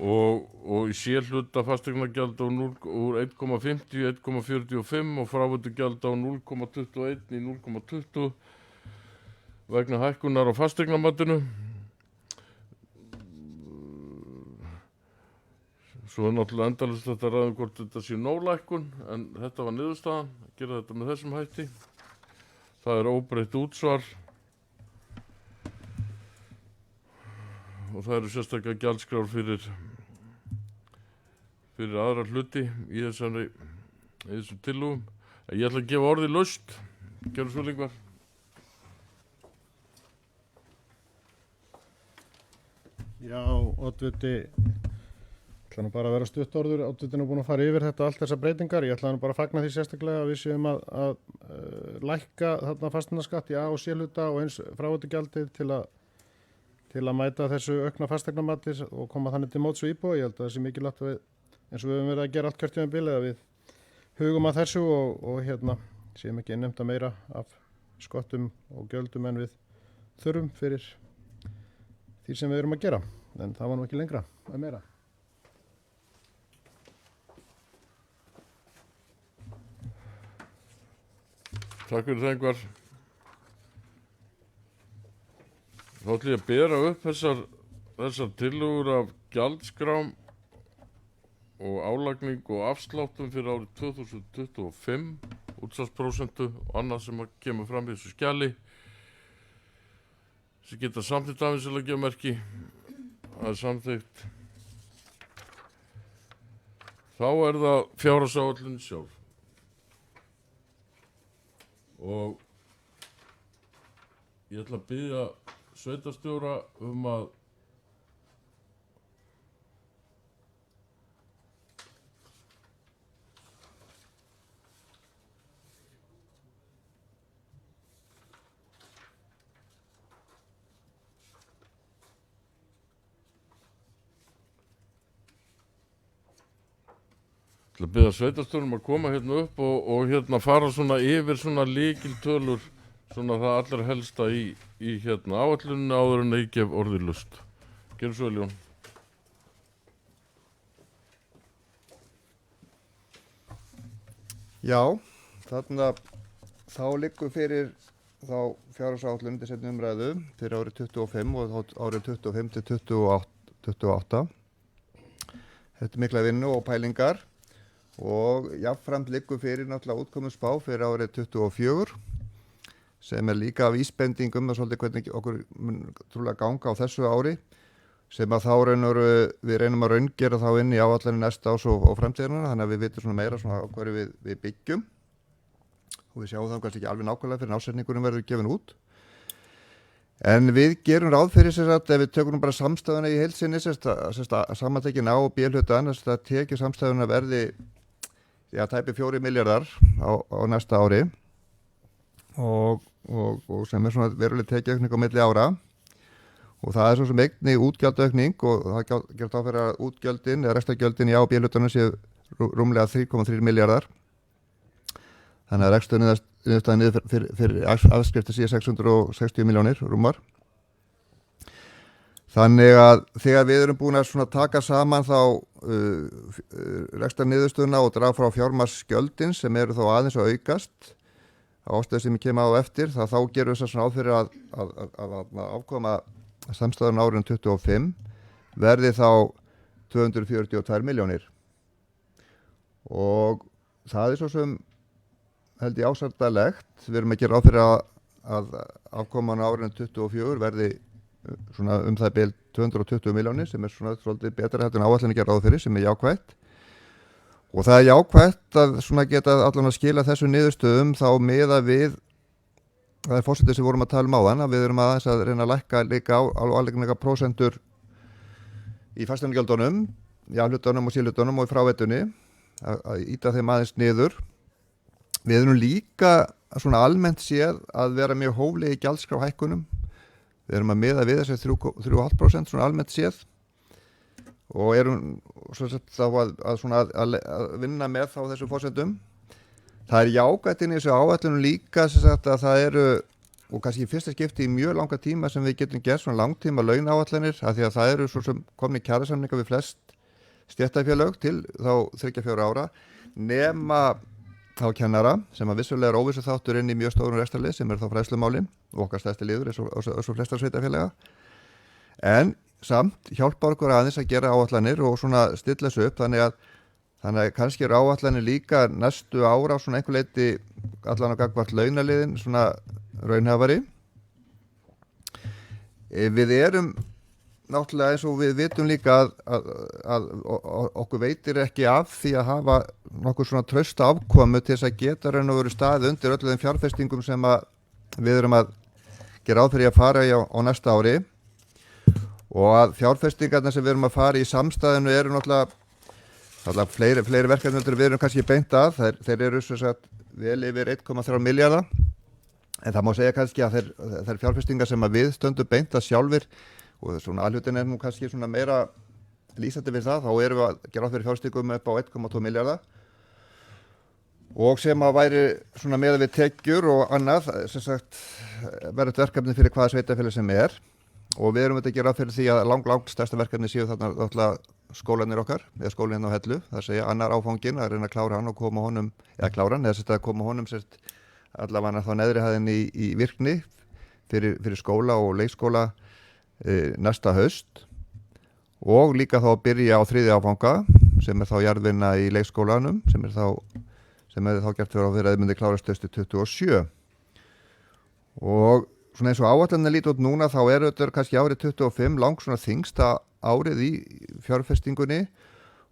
og í C-hluta fasteignagjalda úr 1,50 í 1,45 og frávitugjalda úr 0,21 í 0,20 vegna hækkunar á fasteignamatinu. Svo náttúrulega endalaust þetta ræðum hvort þetta sé nólækkun, en þetta var niðurstaðan, að gera þetta með þessum hætti. Það óbreytt útsvar og það eru sérstaklega gjaldskrár fyrir aðra hluti í þessum tillögum. Ég ætla að gefa orðið laust, gerðu svo Ingvar. Já, oddviti, ætla nú bara að vera stutt orður, oddvitin er búin að fara yfir þetta allt þessar breytingar. Ég ætla nú bara að fagna því sérstaklega að við séum að lækka þarna fasteignaskatt í A- og C-hluta og eins fráveitugjaldið til að mæta þessu aukna fasteignamati og koma þannig til móts við íbúa. Ég held að það sé mikilvægt að við, eins og við höfum verið að gera allt kjörtímabilið, að við hugum að þessu og séum ekki innheimta meira af sköttum og gjöldum en við þurfum fyrir því sem við erum að gera. En það var nú ekki lengra að meira. Takk fyrir það Ingvar. Þá ætlum ég að bera upp þessar tillögur af gjaldskrám og álagning og afsláttum fyrir árið 2025, útsvarsprósentu og annað sem kemur fram í þessu skjali sem geta samþykkt aðeins til að gefa merki að er samþykkt. Þá er það fjárhagsáætlunin sjálf og ég ætla að biðja sveitarstjóra að biðja sveitarstjórum að koma hérna upp og hérna fara svona yfir svona lykiltölur, svona það allra helsta í hérna áætluninu áður en ég gef orðið laust. Gerðu svo vel, Jón. Já, þarna þá liggur fyrir þá fjárhagsáætlun til seinni umræðu fyrir árið 25 og árið 25 til 28. Þetta er mikla vinnu og pælingar og jafnframt liggur fyrir náttúrulega útkomuspá fyrir árið 24 sem er líka af vísbendingum að svolítið hvernig okkur mun trúlega ganga á þessu ári sem að þá við reynum að raungera þá inn í áætlanir næsta ás og framtíðina, þannig að við vitum svona meira svona á hverju við byggjum og við sjáum það kannski ekki alveg nákvæmlega fyrir ásetningunum verður gefin út. En við gerum ráð fyrir ef við tökum bara samstæðuna í heild sinni, samantekin A- og B-hluta, að tekið samstæðuna verði tæpi 4 milljarðar á næsta ári og sem er svona veruleg tekjuaukning á milli ára og það er svo sem einnig útgjaldaaukning og það gerir þá fyrir að útgjöldin eða rekstrargjöldin í A- og B-hlutanum séu rúmlega 3,3 milljarðar. Þannig að reksturniðurstaðan niður fyrir afskriftir sé 660 milljónir rúmar. Þannig að þegar við erum búin að svona taka saman þá rekstrarniðurstöðuna og draga frá fjármagnsgjöldin sem eru þá aðeins að aukast á ástæðu sem ég kem á eftir, þá gerum við svona áð fyrir að afkoma samstæðan árin 25 verði þá 242 milljónir. Og það er svo sem held ég ásættanlegt. Við erum ekki ráð fyrir að afkoman á árinu 24 verði svona það bil 220 milljónir sem er svona svolítið betra heldur en áætlun ekki ráð fyrir sem er jákvætt. Og það er jákvætt að svona geta allan að skila þessu niðurstöðum þá miða við það er forsetið sem vorum að tala um áðan að við erum aðeins að reyna að lækka líka álíka prósentur í fasteignagjöldunum, í A-hlutunum og C-hlutunum og í fráveitunni að ýta þeim aðeins niður. Við erum líka svona almennt séð að vera mjög hóflegi í gjaldskrárhækkunum. Við erum að miða við þessi 3,5% svona almennt séð og erum þá að vinna með þá þessu forsendum. Það er jákvætt inn í þessu áætlunum líka að það eru, og kannski í fyrsta skipti í mjög langa tíma sem við getum gert svona langtíma launaáætlanir, af því að það eru svo sem komni kjarasamningar við flest stéttarfélög til þá 3-4 ára, nema þá kennara sem að vissulega er óvissu þáttur inn í mjög stórum rekstrarlið sem er þá fræðslumálin og okkar stærsti liður eins og flestar sveitarfélaga. En samt hjálpa okkur aðeins að gera áætlanir og svona stilla þessu upp þannig að kannski eru áætlanir líka næstu ára svona einhver leyti allan á gagvart launaliðin svona raunhafari. Við erum náttúrulega eins og við vitum líka að okkur veitir ekki af því að hafa nokkuð svona trausta afkomu til þess að geta raun og veru staðið undir öllu þeim fjárfestingum sem að við erum að gera áfyrir að fara í á næsta ári og að fjárfestingarna sem við erum að fara í samstæðinu eru náttúrulega fleiri verkefni við erum kannski beint að, þeir eru svo sagt vel yfir 1,3 milljarða en það má segja kannski að þeir fjárfestingar sem að við stöndum beint að sjálfir og svona alhlutin nú kannski svona meira lýsandi við það, þá erum við að gera áfyrir fjárfestingum upp á 1,2 milljarða og sem að væri svona meða við tekjur og annað sem sagt verður verkefni fyrir hvaða sveitafélag sem og við erum að gera fyrir því að langt stærsta verkefni séu þarna náttúrulega skólanir okkar eða skólinn á Hellu, það segja annar áfanginn að reyna að klára hann og koma honum koma honum sérst allavega þá neðri hæðin í virkni fyrir skóla og leikskóla næsta haust og líka þá að byrja á 3. áfanga sem þá jarðvinna í leikskólanum sem þá gert fyrir að myndi klárast höstu 27 og svona eins og áætlanir lítið út núna þá þetta kannski árið 25 langt svona þyngsta árið í fjárfestingunni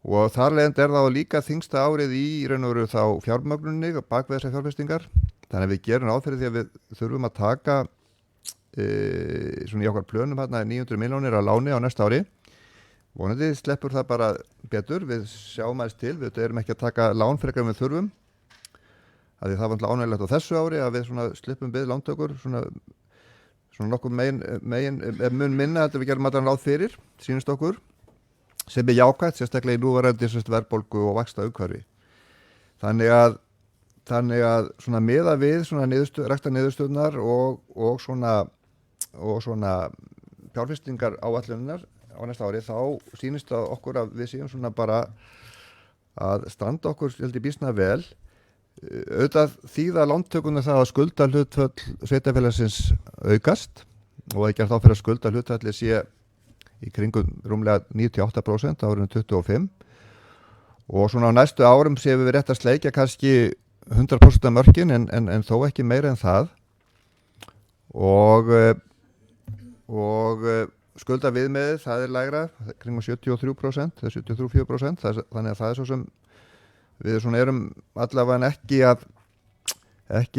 og þar leiðandi það líka þyngsta árið í raun og veru þá fjármögnunni bak við þessar fjárfestingar þannig að við gerum áfyrir því að við þurfum að taka svona í okkar plönum hérna 900 milljónir að láni á næsta ári vonandi sleppur það bara betur við sjáum aðeins til, við erum ekki að taka lán frekar en við þurfum að því það var alltaf ánægilegt á þessu ári að við svona slippum við lántökur svona nokkuð megin mun minna að við gerum allan ráð fyrir sýnist okkur sem jákvætt sérstaklega í núverandi verðbólgu og vaxta umhverfi þannig að svona miða við svona rekta niðurstöðnar og svona fjárfestingar áætlunar á næsta ári þá sýnist það okkur að við séum svona bara að standa okkur heldur býsna vel auðvitað þýða lántökunum það að skuldahlutföll sveitarfélagsins aukast og ekki þá fyrir að skuldahlutfalli sé í kringum rúmlega 98% á árinu 25 og svona á næstu árum séum við rétt að sleikja kannski 100% af mörkin en þó ekki meira en það og skulda viðmiðið það lægra kringum 73% eða 73-74% þannig að það svo sem við svona erum allavega ekki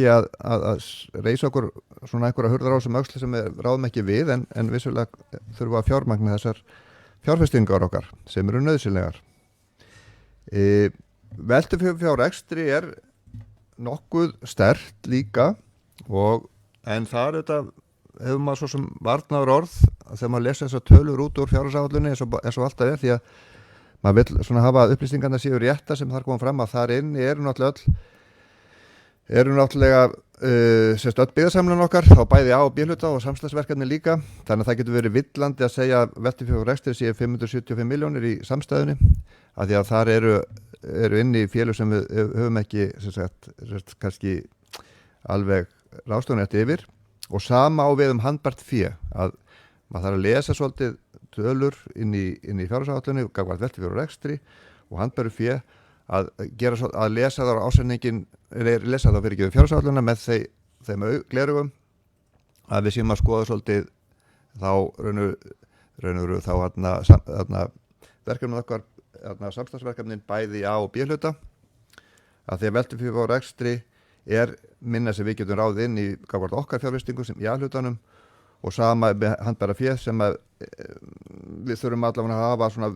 að reisa okkur svona einhverja hurðar á sem öxli sem við ráðum ekki við en vissulega þurfum að fjármagna þessar fjárfestingar okkar sem eru nauðsynlegar veltufjárrekstri nokkuð sterkt líka en það hefur maður svo sem varnaður orð þegar maður lesa þessar tölur út úr fjárhagsáætluninni eins og alltaf því að maður vill svona hafa upplýsingarna séu rétta sem þar koma fram að þar inni eru náttúrulega öll byggðasamlun okkar þá bæði A og B hluta og samslagsverkefni líka þannig að það getur verið villandi að segja að veltufjárrekstri séu 575 milljónir í samstæðunni af því að þar eru inni félög sem við höfum ekki kannski alveg ráðstofan eftir yfir og sama á við handbært fé að maður þarf að lesa svolítið tölur inn í fjárhagsáætlunni gagvart veltufjárrekstri og handbæru fé að lesa þá ásendingin lesa þá fyrir ekki fjárhagsáætlunna með þeim glerugum að við séum að skoða svolítið þá raunur þá verkefnum okkar samstagsverkefnin bæði í A og B hluta að því að veltufjárrekstri minna sem við getum ráðið inn í gagvart okkar fjárfestingu sem í A-hlutanum og sama með handbæra fé sem að við þurfum allavega að hafa svona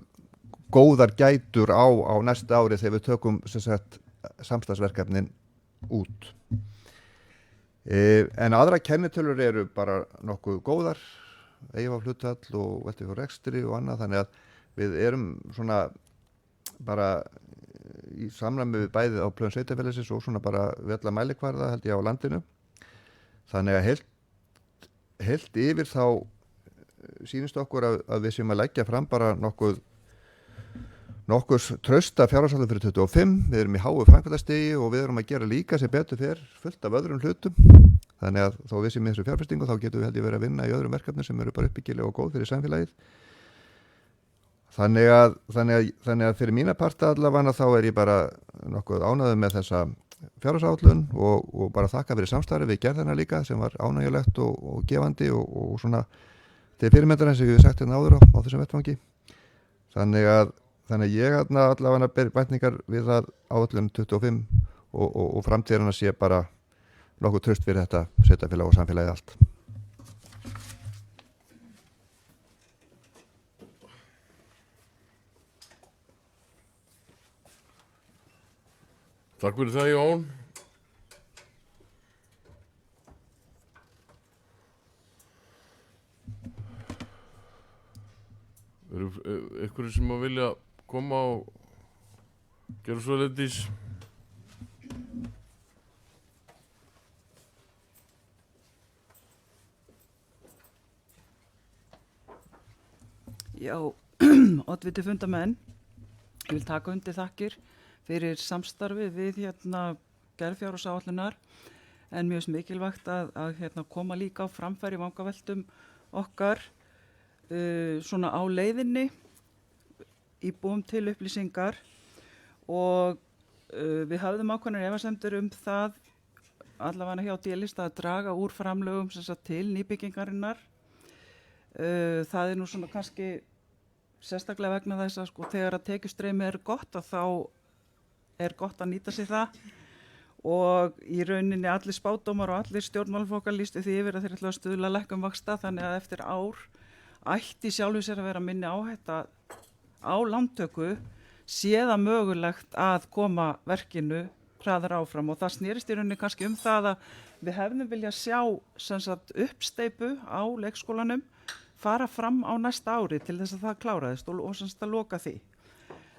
góðar gætur á næsta ári þegar við tökum samstagsverkefnin út. En aðra kennitölur eru bara nokkuð góðar, eigafhlutfall og veltufjárrekstri og annað þannig að við erum svona bara í samræmi við bæði á plön sveitarfélagsins og svona bara vella mælikvarða held ég á landinu þannig að heilt yfir þá sýnist okkur að við séum að leggja fram bara nokkuð trausta fjárhagsáætlun fyrir 25 við erum í háu framkvæmdastigi og við erum að gera líka sem betur fer fullt af öðrum hlutum þannig að þó við séum í þessu fjárfestingu þá getum við held ég verið að vinna í öðrum verkefnum sem eru bara uppbyggilega og góð fyrir samfélagið Þannig að fyrir mína parta allavega þá ég bara nokkuð ánægður með þessa fjárhagsáætlun og bara þakka fyrir samstarfi við gerðina líka sem var ánægjulegt og gefandi og svona til fyrirmyndar eins og ég hef sagt hérna áður á þessum vettvangi. Þannig að ég allavega ber væntingar við að áætlun 25 og framtíðina sé bara nokkuð traust fyrir þetta sveitarfélag og samfélagið allt. Takk fyrir það, Jón. Eru einhverjir sem að vilja koma og gera svo leiðis? Já, oddviti fundamenn, ég vil taka undir þakkir fyrir samstarfið við gerð fjárhagsáætlunar en mjög mikilvægt að koma líka á framfæri vangaveltum okkar svona á leiðinni í búum til upplýsingar og við hafðum ákveðnar efasemdir það allavega hjá D-lista að draga úr framlögum til nýbyggingarinnar. Það nú svona kannski sérstaklega vegna þess að þegar að tekjustreymi gott þá gott að nýta sér það og í rauninni allir spádómar og allir stjórnmálaflokkar lýstu því yfir að þeir ætla að stuðla lækkun vaxta þannig að eftir ár ætti sjálfu sér að vera minni áhætta á lántöku sé það mögulegt að koma verkinu hraðar áfram og það snerist í rauninni kannski það að við hefðum vilja sjá uppsteypu á leikskólanum fara fram á næsta ári til þess að það kláraðist og að loka því.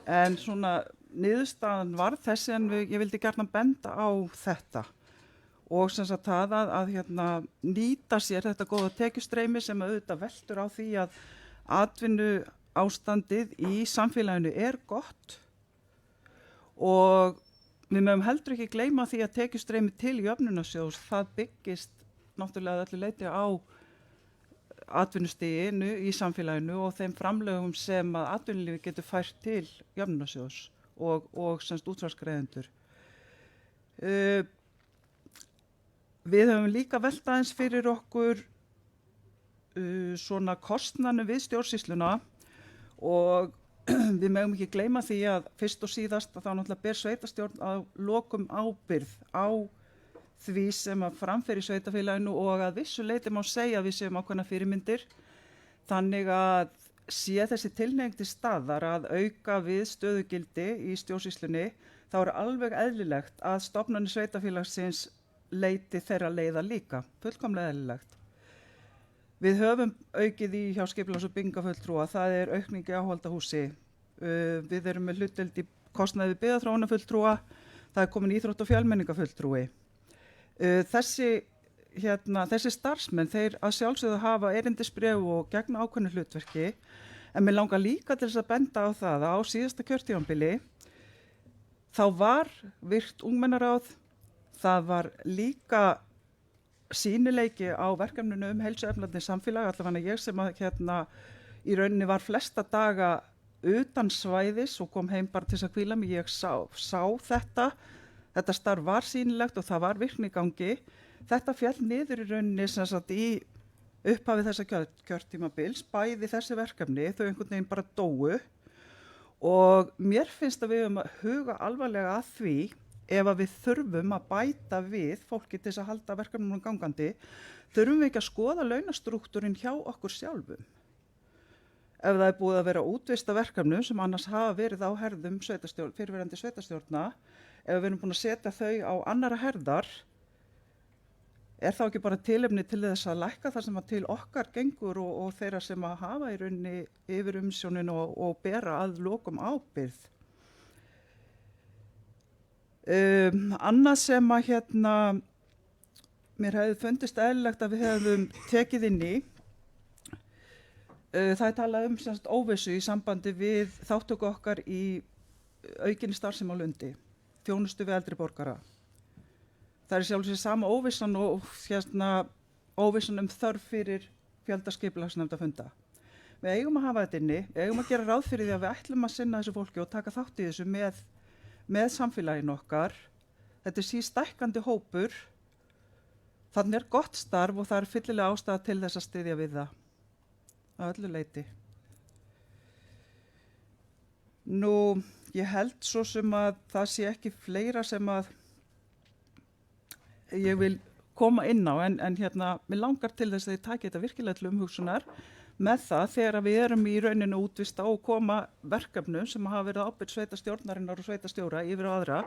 En svona niðurstaðan var þessi en ég vildi gjarnan benda á þetta og það að nýta sér þetta góða tekjustreymi sem auðvitað veltur á því að atvinnu ástandið í samfélaginu gott og við mögum heldur ekki gleyma því að tekjustreymi til jöfnunarsjóðs það byggist náttúrulega öllu leyti á atvinnustiginu í samfélaginu og þeim framlögum sem að atvinnulífi getur fært til jöfnunarsjóðs og útsvarsgreiðendur. Við höfum líka velt aðeins fyrir okkur svona kostnaðinum við stjórnsýsluna og við megum ekki gleyma því að fyrst og síðast að þá náttúrulega ber sveitarstjórn að lokum ábyrgð á því sem að framferi sveitarfélaginu og að vissu leyti má segja að við séum ákveðna fyrirmyndir þannig að sé þessi tilhneiging til staðar að auka við stöðugildi í stjórnsýslunni þá alveg eðlilegt að stofnanir sveitarfélagsins leiti þeirra leiða líka, fullkomlega eðlilegt. Við höfum aukið í hjá skipulags- og byggingafulltrúa, það aukning í áhaldahúsi, við erum með hlutdeild í kostnaði við byggðaþróunarfulltrúa, það komin íþrótt- og fjölmenningafulltrúi. Þessi starfsmenn, þeir að sjálfsögðu hafa erindisbréf og gegna ákveðnu hlutverki, en mér langar líka til þess að benda á það að á síðasta kjörtímabili þá var virkt ungmennaráð, það var líka sýnileiki á verkefninu heilsueflandi samfélag, allavega ég sem að í rauninni var flesta daga utan svæðis og kom heim bara til þess að hvíla mig, ég sá þetta starf var sýnilegt og það var virkni í gangi. Þetta fjall niður í rauninni í upphafi þessa kjörtímabils, bæði þessi verkefni, þau einhvern veginn bara dóu og mér finnst að við höfum að huga alvarlega að því ef að við þurfum að bæta við fólki til þess að halda verkefnunum gangandi, þurfum við ekki að skoða launastrúktúrin hjá okkur sjálfum. Ef það búið að vera útvista verkefnum sem annars hafa verið á herðum fyrirverandi sveitarstjórna, ef við erum búin að setja þau á annara herðar, þá ekki bara tilefni til þess að lækka það sem að til okkar gengur og þeirra sem að hafa í rauninni yfir umsjónin og bera að lokum ábyrgð. Annað sem að mér hefði fundist eðlilegt að við hefðum tekið inn í, það talað óvissu í sambandi við þáttöku okkar í aukinni starfsemi á Lundi, þjónustu við eldri borgara. Það sjálfsög sama óvissan og óvissan þörf fyrir fjölda skipulagsnefndafunda. við eigum að hafa þetta inni, við eigum að gera ráð fyrir því að við ætlum að sinna þessu fólki og taka þátt í þessu með samfélaginu okkar. Þetta sístækkandi hópur, þannig gott starf og það fyllilega ástæða til þess að styðja við það að öllu leyti. Nú, ég held svo sem að það sé ekki fleira sem að ég vil koma inn á, en mér langar til þess að ég taki þetta virkilega til umhugsunar með það þegar við erum í rauninu útvista og koma verkefnum sem hafa verið ábyrgð sveitastjórnarinnar og sveitastjóra yfir á aðra,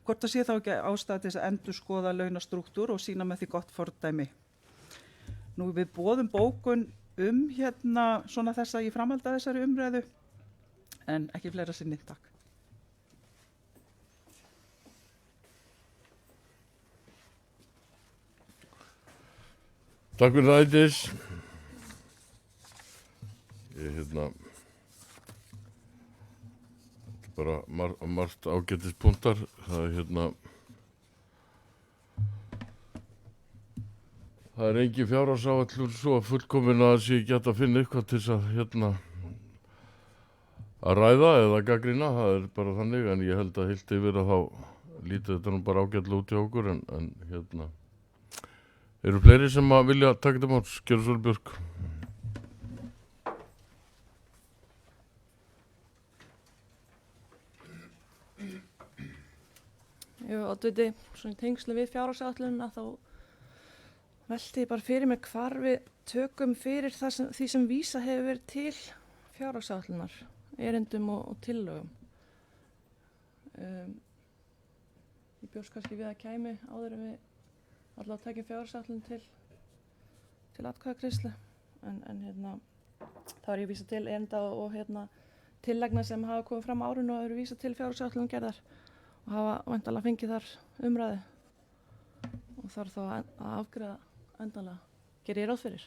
hvort það sé þá ekki ástæða til þess að endurskoða launastrúktúr og sína með því gott fordæmi. Nú við boðum bókun svona þessa í framhaldi af þessari umræðu, en ekki fleira sinni, takk. Takk fyrir það, Eydís. Ég þetta er bara margt ágætispunktar. Það er engin fjárhagsáætlun svo fullkomin að það sé ekki hægt að finna eitthvað til þess að ræða eða gagnrýna. Það er bara þannig, en ég held að heilt yfir að þá lítið þetta nú bara ágætlega út í okkur, en eru fleiri sem að vilja taka þetta máls? Gjörðu svo Björk. Jú, oddviti, svona í tengslu við fjárhagsáætlunina þá velti ég bara fyrir mig hvar við tökum fyrir því sem vísa hefur verið til fjárhagsáætlunar, erindum og tillögum. Ég bjóst kannski við að kæmi áður en við allavega tekjum fjárhagsáætlun til atkvæðagreiðslu, en þá er ég vísa til erinda og tillagna sem hafa komið fram á árinu og eru vísa til fjárhagsáætlun gerðar og hafa væntanlega fengið þar umræðu og þarf þá að afgreiða endanlega. Gerir ég ráð fyrir?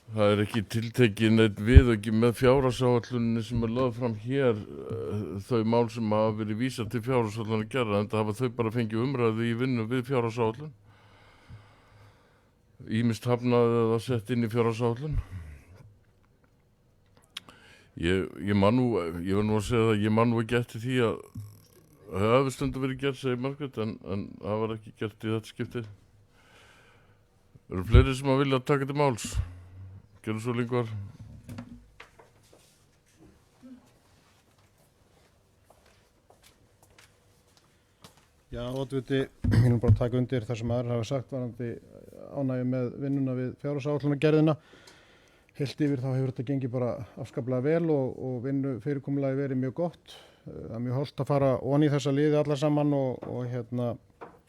Það er ekki tiltekið neitt viðauki með fjárhagsáætluninni sem er lögð fram hér, þau mál sem hafa verið vísað til fjárhagsáætlunar gerða, en það hafa þau bara fengið umræðu í vinnu við fjárhagsáætlun. Ýmist hafnað eða sett inn í fjárhagsáætlun. Ég var nú að segja það, ég man nú ekki eftir því að það hafi stundum verið gert, segir Margrét, en það var ekki gert í þetta skiptið. Eru fleiri sem að vilja taka til máls? Gjörðu svo Lingvar. Já, oddviti, ég vil bara taka undir það sem aðrir hafa sagt varðandi ánægju með vinnuna við fjárhagsáætlunargerðina. Heilt yfir þá hefur þetta gengið bara afskaplega vel og vinnu fyrirkomulagi verið mjög gott. Það er mjög hollt að fara ofan í þessa liði allar saman og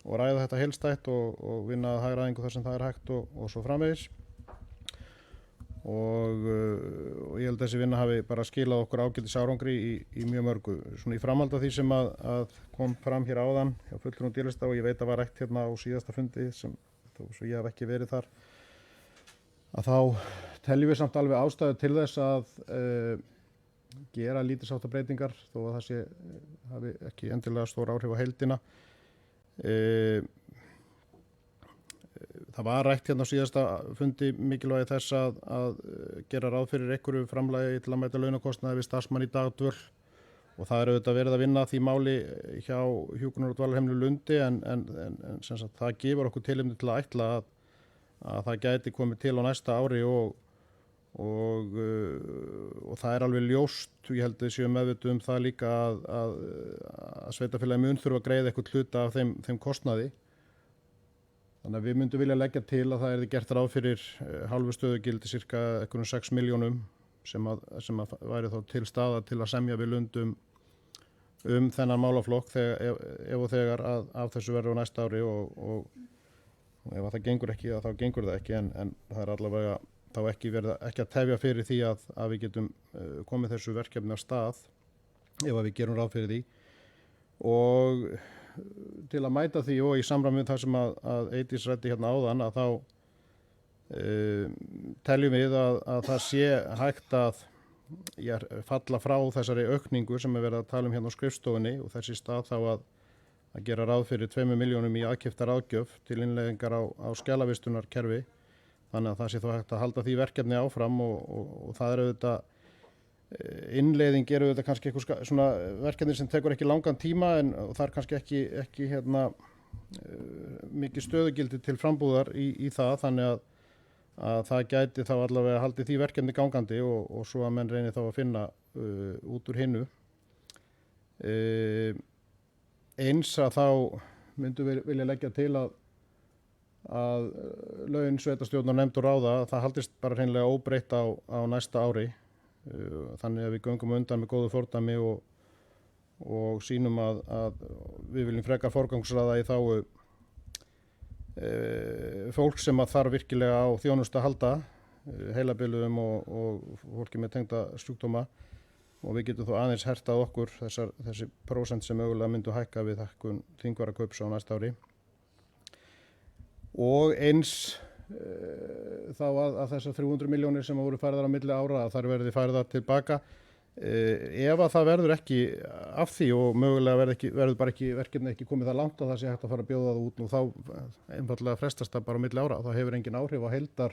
ræða þetta heildstætt og vinna að hagræðingu þar sem það er hægt og svo framvegis. Og ég held að þessi vinna hafi bara skilað okkur ágætis árangri í mjög mörgu. Svona í framhaldi af því sem að kom fram hér áðan hjá fulltrúum dýrlista og ég veit að var rætt á síðasta fundi sem þó svo ég hef ekki verið þar, að þá teljum við samt alveg ástæðu til þess að gera lítilsháttar breytingar þó að það hafi ekki endilega stór áhrif á heildina. Það var rætt á síðasta fundi mikilvægi þess að gera ráð fyrir einhverju framlagi til að mæta launakostnaði við starfsmann í dagdvöl og það er auðvitað verið að vinna því máli hjá hjúkrunar- og dvalarheimilinu Lundi en sem sagt, það gefur okkur tilefni til að ætla að það gæti komið til á næsta ári og það er alveg ljóst, ég held að við séum meðvituð um það líka að sveitarfélagi mun þurfa að greiða eitthvað hluta af þeim kostnaði. Þannig að við myndum vilja leggja til að það gert ráð fyrir hálfu stöðugildi cirka einhverjum 6 milljónum sem að væri þá til staða til að semja við Lund um þennan málaflokk ef og þegar að af þessu verður á næsta ári og ef það gengur ekki þá gengur það ekki en það er allavega þá ekki að tefja fyrir því að við getum komið þessu verkefni á stað ef að við gerum ráð fyrir því og til að mæta því og í samræmi við það sem að Eydís ræddi hérna áðan að þá teljum við að það sé hægt að falla frá þessari aukningu sem er verið að tala um hérna á skrifstofunni og þessi stað þá að gera ráð fyrir 2 milljónum í aðkeypta ráðgjöf til innleiðingar á skjalavistunarkerfi. Þannig að það sé þó hægt að halda því verkefni áfram og það er auðvitað innleiðing er auðvitað kannski eitthvað svona verkefni sem tekur ekki langan tíma en það er kannski ekki mikið stöðugildi til frambúðar í það, þannig að það gæti þá allavega haldið því verkefni gangandi og svo að menn reynir þá að finna út úr hinnu. Eins að þá myndum við vilja leggja til að laun sveitarstjórnar nefnd og ráða það haldist bara hreinlega óbreytt á næsta ári, þannig að við göngum undan með góðu fordæmi og sýnum að við viljum frekar forgangsraða í þágu fólk sem að þarf virkilega á þjónustu að halda, heilabiluðum og fólki með tengda sjúkdóma, og við getum þó aðeins hertað okkur þessi prósent sem mögulega myndu hækka við hækkun þingvarakaups á næsta ári. Og eins þá að þessar 300 milljónir sem voru færðar á milli ára að þær verði færðar tilbaka. Ef að það verður ekki af því og mögulega verður bara ekki verkefni ekki komið það langt að það sé hægt að fara að bjóða það út, og þá einfaldlega frestast það bara á milli ára. Það hefur engin áhrif á heildar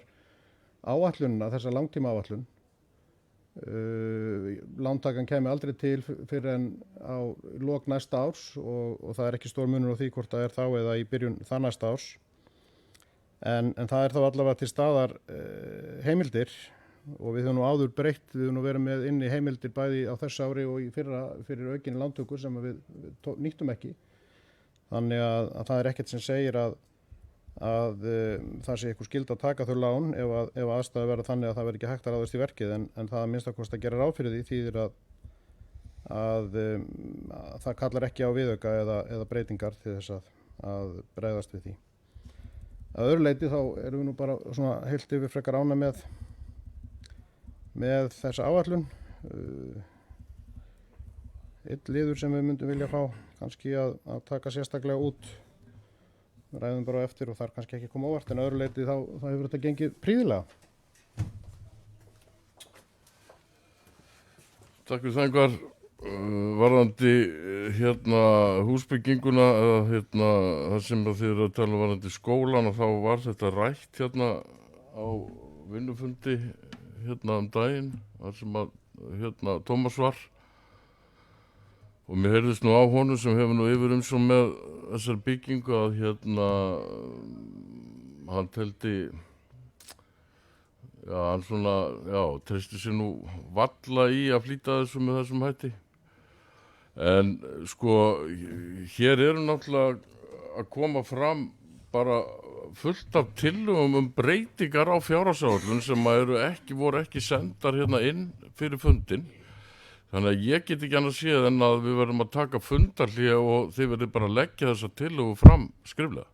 áætlunina, þessa langtíma áætlun. Lántakan kemi aldrei til fyrir en á lok næsta árs og það er ekki stór munur á því hvort það er þá eða í byrjun það næsta árs. En það er þá allavega til staðar heimildir, og við höfum nú áður breytt, við höfum nú verið með inni heimildir bæði á þessu ári og í fyrra fyrir aukinni lántöku sem við nýttum ekki. Þannig að það er ekkert sem segir að það sé eitthvað skyld að taka þau lán ef aðstæður verða þannig að það verði ekki hægt að ráðast í verkið, en það að minnsta kosti að gera ráð fyrir því þýðir að það kallar ekki á viðauka eða breytingar til þess að bregðast við því. Að öðru leyti þá erum við nú bara svona heilt yfir frekar ánægð með þessa áætlun. Einn liður sem við myndum vilja fá kannski að taka sérstaklega út, ræðum bara á eftir og þar kannski ekki koma óvart, en öðru leyti þá hefur þetta gengið prýðilega. Takk fyrir það, Ingvar. Varðandi húsbygginguna eða það sem þið eru að tala varðandi skólan, og þá var þetta rætt á vinnufundi daginn, þar sem að Tómas var, og mér heyrðist nú á honum sem hefur nú yfir svo með þessar byggingu að hann teldi hann treysti sér nú valla í að flýta þessu með þessum hætti. En sko, hér eru náttúrulega að koma fram bara fullt af tillögum breytingar á fjárhagsáætlun sem voru ekki sendar inn fyrir fundin. Þannig að ég get ekki annað séð en að við verðum að taka fundarhlé og þið verðum bara að leggja þessa tillögu fram skriflega.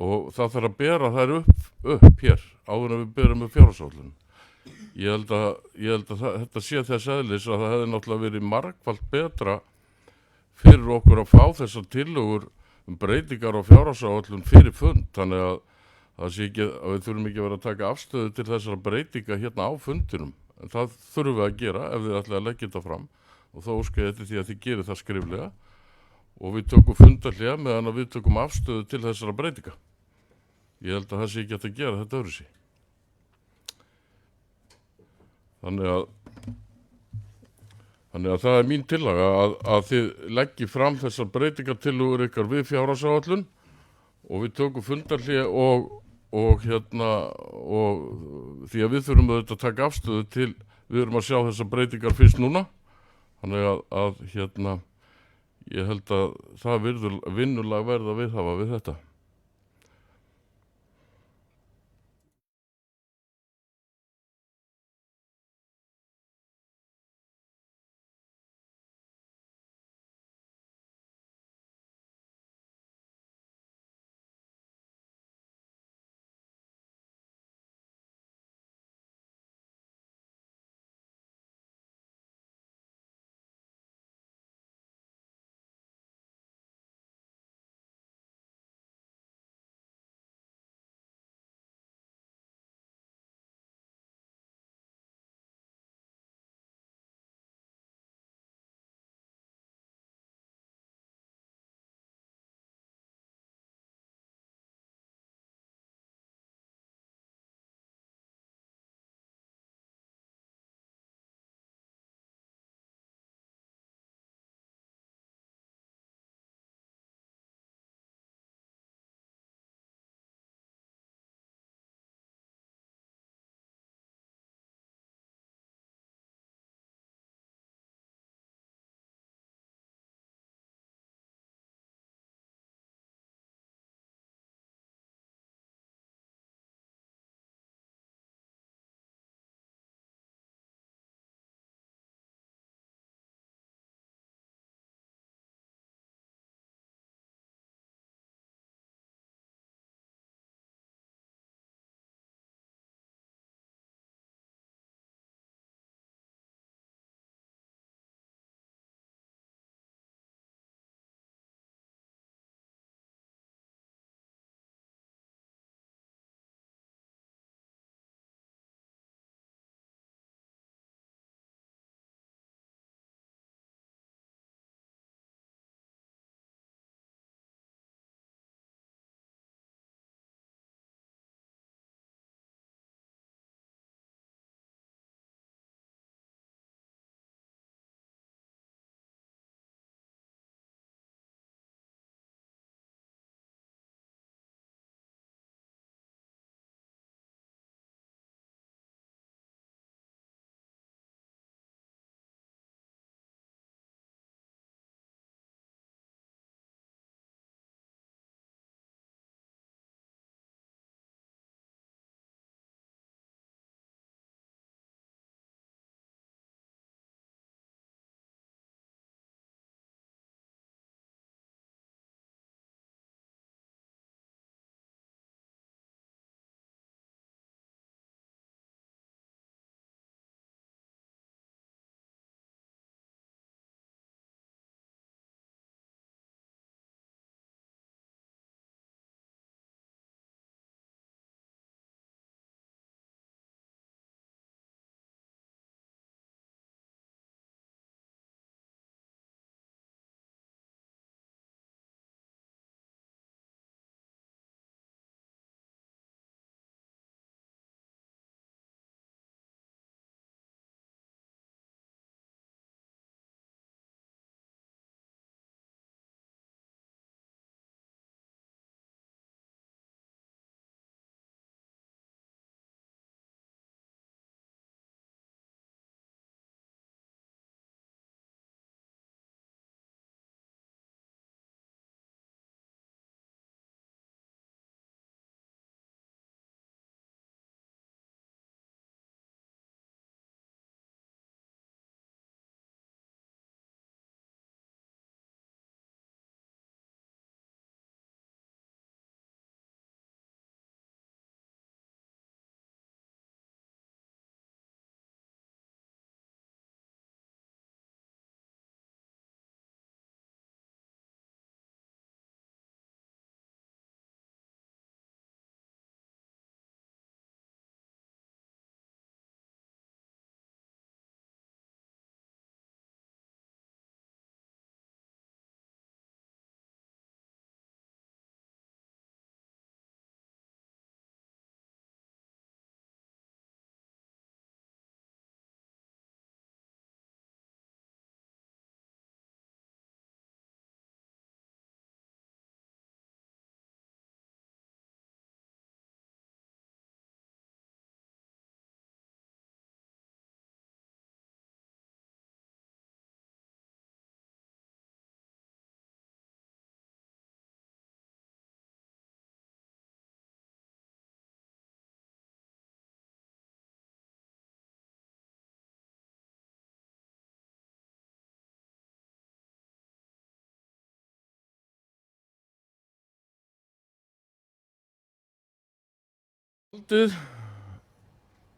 Og það þarf að bera þær upp hér áður en við berum upp fjárhagsáætlun. Ég held að þetta sé þess eðlis að það hefði náttúrulega verið margfalt betra fyrir okkur að fá þessar tillögur breytingar á fjárhagsáætlun fyrir fund, þannig að það sé ekki að við þurfum ekki að vera að taka afstöðu til þessara breytinga á fundinum. En það þurfum við að gera ef þið ætlaði að leggja þetta fram, og þá óska ég eftir því að þið gerir það skriflega og við tökum fundarhlé meðan að við tökum afstöðu til þessara breytinga. Ég held að það sé ekki hægt að gera þetta öðruvísi. Þannig að það er mín tillaga að þið leggji fram þessar breytingartillögur ykkar við fjárhagsáætlun og við tökum fundarhlé og því að við þurfum auðvitað að taka afstöðu til, við erum að sjá þessar breytingar fyrst núna, þannig að ég held að það vinnulag verða að viðhafa við þetta.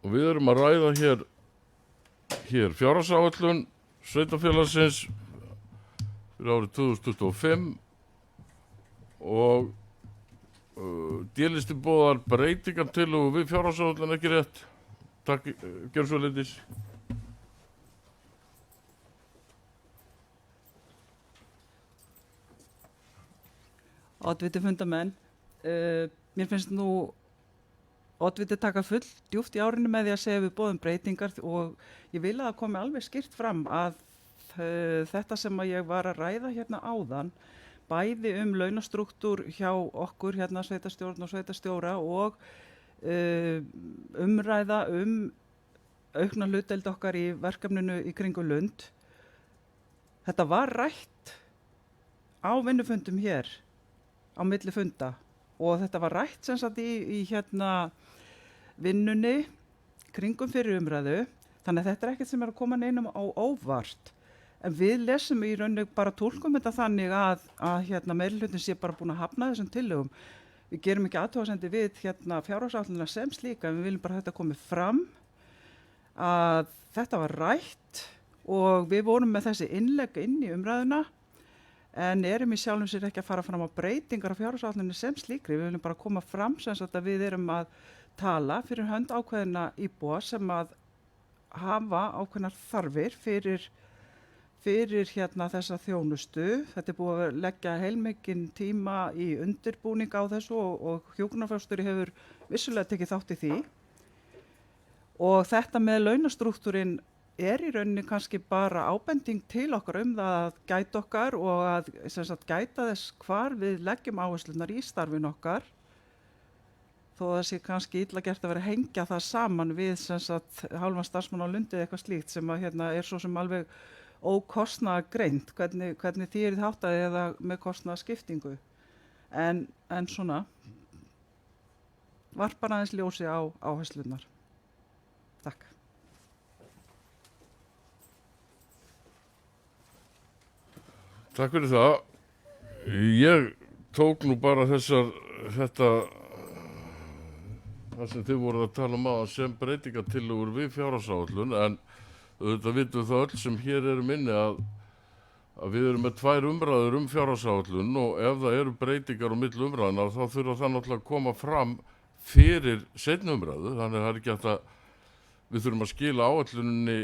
og við erum að ræða hér fjárhagsáætlun sveitarfélagsins fyrir árið 2025 og D-listi boðar breytingartillögu við fjárhagsáætlun, ekki rétt? Takk, gjör svo leiðis. Oddviti fundamenn, mér finnst nú oddviti taka full djúpt í árinu með því að segja við boðum breytingar og ég vil að það komi alveg skýrt fram að þetta sem að ég var að ræða hérna áðan, bæði launastruktúr hjá okkur hérna sveitarstjórn og sveitarstjóra og umræða aukna hlutdeild okkar í verkefninu í kringum Lund. Þetta var rætt á vinnufundum hér á milli funda og þetta var rætt sem sagt í hérna vinnunni kringum fyrir umræðu, þannig að þetta er ekkert sem er að koma neinum á óvart. En við lesum í rauninni bara túlkum þetta þannig að hérna meirihlutin sé bara búin að hafna þessum tillögum. Við gerum ekki athugasemdir við hérna fjárhagsáætlunina sem slíka, við viljum bara að þetta komi fram að þetta var rætt og við vorum með þessi innlegg inn í umræðuna en erum í sjálfum sér ekki að fara fram á breytingar á fjárhagsáætlunni sem slíkri. Við viljum bara koma fram sem sagt að við erum að tala fyrir hönd ákveðina íbúa sem að hafa ákveðnar þarfir fyrir hérna þessa þjónustu. Þetta er búið að leggja heilmikinn tíma í undirbúning á þessu og hjúkrunarfræðstjóri hefur vissulega tekið þátt í því. Og þetta með launastruktúrin er í rauninni kannski bara ábending til okkar það að gæta okkar og að sem sagt, gæta þess hvar við leggjum áherslunar í starfin okkar. Þó það sé kannski illa gert að vera að hengja það saman við sem sagt, hálfan starfsmann á Lundi eða eitthvað slíkt sem að, hérna, er svo sem alveg ókostnaðargreint, hvernig því er háttað eða með kostnaðarskiptingu. En svona varpar aðeins ljósi á áherslunar. Takk. Takk fyrir það. Ég tók nú bara það sem þið voruð að tala að sem breytingartillögur við fjárhagsáætlun, en auðvitað vitum það öll sem hér erum inni að við erum með 2 umræður fjárhagsáætlun og ef það eru breytingar á milli umræðuna þá þurfa það náttúrulega að koma fram fyrir seinni umræðu, þannig að það er ekki að við þurfum að skila áætluninni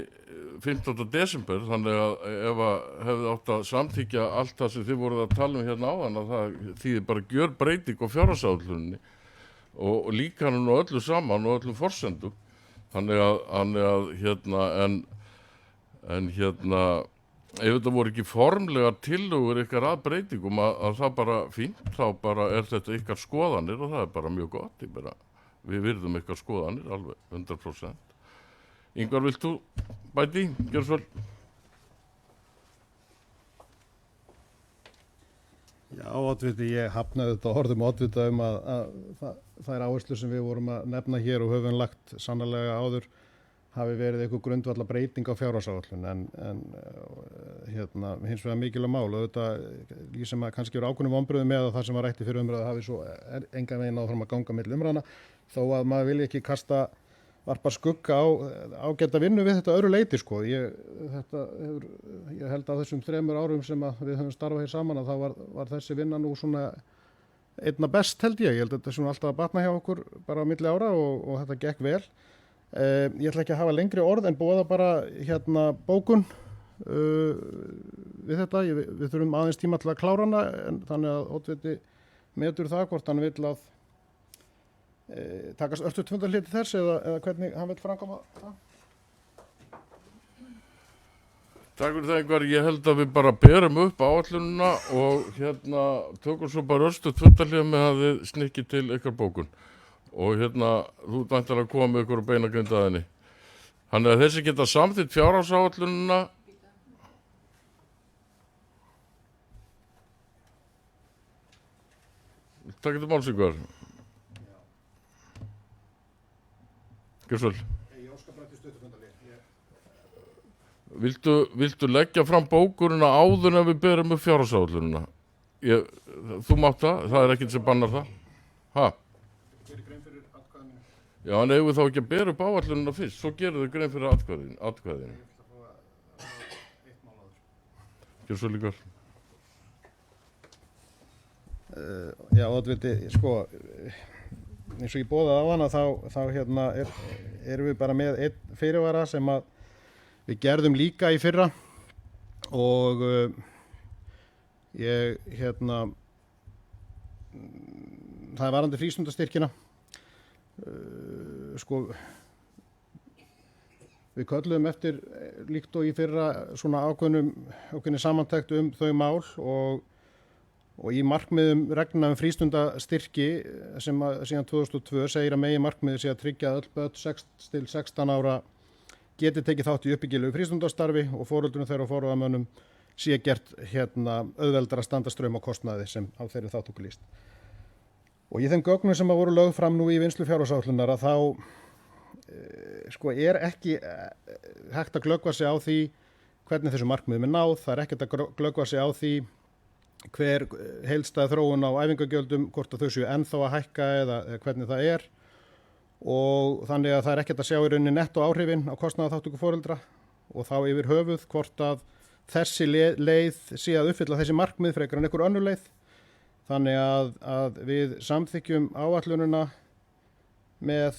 15. desember, þannig að ef að hefði átt að samþykja allt það sem þið voruð að tala hérna áðan að það þýðir bara gjör breyting á fjárhagsáætluninni og líka hann og öllu saman og öllum forsendum, þannig að hérna en hérna ef þetta voru ekki formlega tillögur ykkar að breytingum að það bara fínt, þá bara er þetta ykkar skoðanir og það er bara mjög gott, við virðum ykkar skoðanir alveg 100%. Ingvar, vilt þú bæti? Gjör svo vel. Já, oddviti, ég hafnaði þetta orðum oddvita að það er áherslu sem við vorum að nefna hér og höfum lagt sannarlega áður hafi verið eitthvað grundvallar breyting á fjárhagsáætlun en hérna hins vegar mikilvæg mál og þetta sem að kannski eru ákveðnum vonbrigðum með að það sem var rætt fyrir umræðu hafi svo engan veginn áfram að ganga milli umræðna þó að maður vilji ekki varpa skugga á geta vinnu við þetta öðru leyti sko. Ég held að þessum 3 árum sem að við höfum starfað hér saman að þá var þessi vinna nú svona einna best held ég held að þetta sem alltaf að batna hjá okkur bara á milli ára og þetta gekk vel. Ég ætla ekki að hafa lengri orð en búið bara hérna bókun við þetta, við þurfum aðeins tíma til að klára hana en þannig að oddviti metur það hvort hann vill að takast örstuðt fundarhlið til þess eða hvernig hann vill framkoma það? Takk fyrir það Ingvar, ég held að við bara berum upp áætlunina og hérna tökum svo bara örstuðt fundarhlið með að þið snikkið til ykkar bókun og hérna þú væntar að koma með ykkur og beina grindaðinni. Þannig að þessi geta samþykkt fjárhagsáætlunina Takk til máls Ingvar. Gjörsvöld. Ég óska bara til stöðufundarlið. Viltu leggja fram bókurina áður en við berum upp fjárhagsáætlunina? Þú mátt það er ekkert sem bannar það. Ha? Fyrir grein fyrir atkvæðinu. Já, en eigum við þá ekki að bera upp áallunina fyrst, svo gerum við grein fyrir atkvæðinu. Gjör svo líka. Já, oddviti, sko, eins og ég boðaði á hana þá hérna erum við bara með einn fyrirvara sem að við gerðum líka í fyrra og ég hérna það er varandi frístundastyrkina. Sko við kölluðum eftir líkt og í fyrra svona ákveðinni samantekt þau mál og í markmiðum reglna frístundastyrki sem síðan 2002 segir að megi markmiði sé að tryggja að öll börn 6 til 16 ára geti tekið þátt í uppbyggilegu frístundastarfi og foreldrum þeirra og forráðamönnum sé gert auðveldara að standa straum á kostnaði sem á þeirri þátttöku lýst. Og í þeim gögnum sem voru lögð fram nú í vinnslu fjárhagsáætlunar að þá sko ekki hægt að glöggva sig á því hvernig þessu markmiðum náð, það er ekkert að glöggva sig á því hver heildstæð þróun á æfingagjöldum, hvort að þau séu ennþá að hækka eða hvernig það er og þannig að það er ekkert að sjá í rauninni netto áhrifin á kostnaðarþátttöku foreldra og þá yfir höfuð hvort að þessi leið sé að uppfylla þessi markmið frekar en einhver önnur leið. Þannig að við samþykjum áætlunina með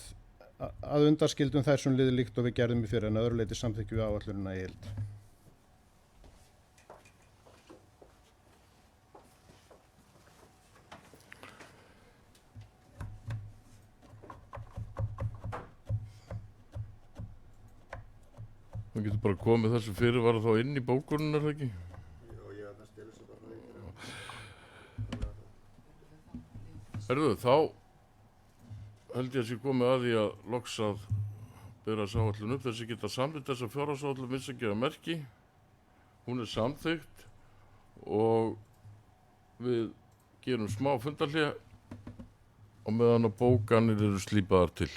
að undanskildum þessum liði líkt og við gerðum í fyrra en að öðru leyti samþykjum við áætlunina í heild. Það getur bara komið þessu fyrirvara þá inn í bókunum, er það ekki? Herðu, þá held ég að sé komið að því að loks að bera þessa áætlun upp. Þessi geta samþykkt þessa fjárhagsáætlun vissi ekki að merki. Hún er samþykkt og við gerum smá fundarhlé og meðan að bókanir eru slípaðar til.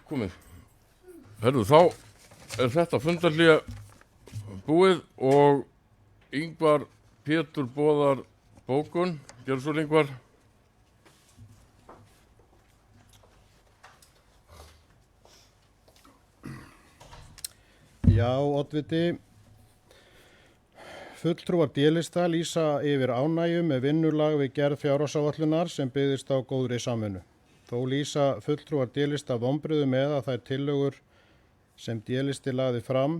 komið. Herðu, þá þetta fundarhlé búið og Ingvar Pétur boðar bókun. Gjörðu svo, Ingvar. Já, oddviti, fulltrúar D-lista lýsa yfir ánægju með vinnulag við gerð fjárhagsáætlunar sem byggðist á góðri samvinnu. Þó lýsa fulltrúar D-lista vonbrigðum með að þær tillögur sem D-listi lagði fram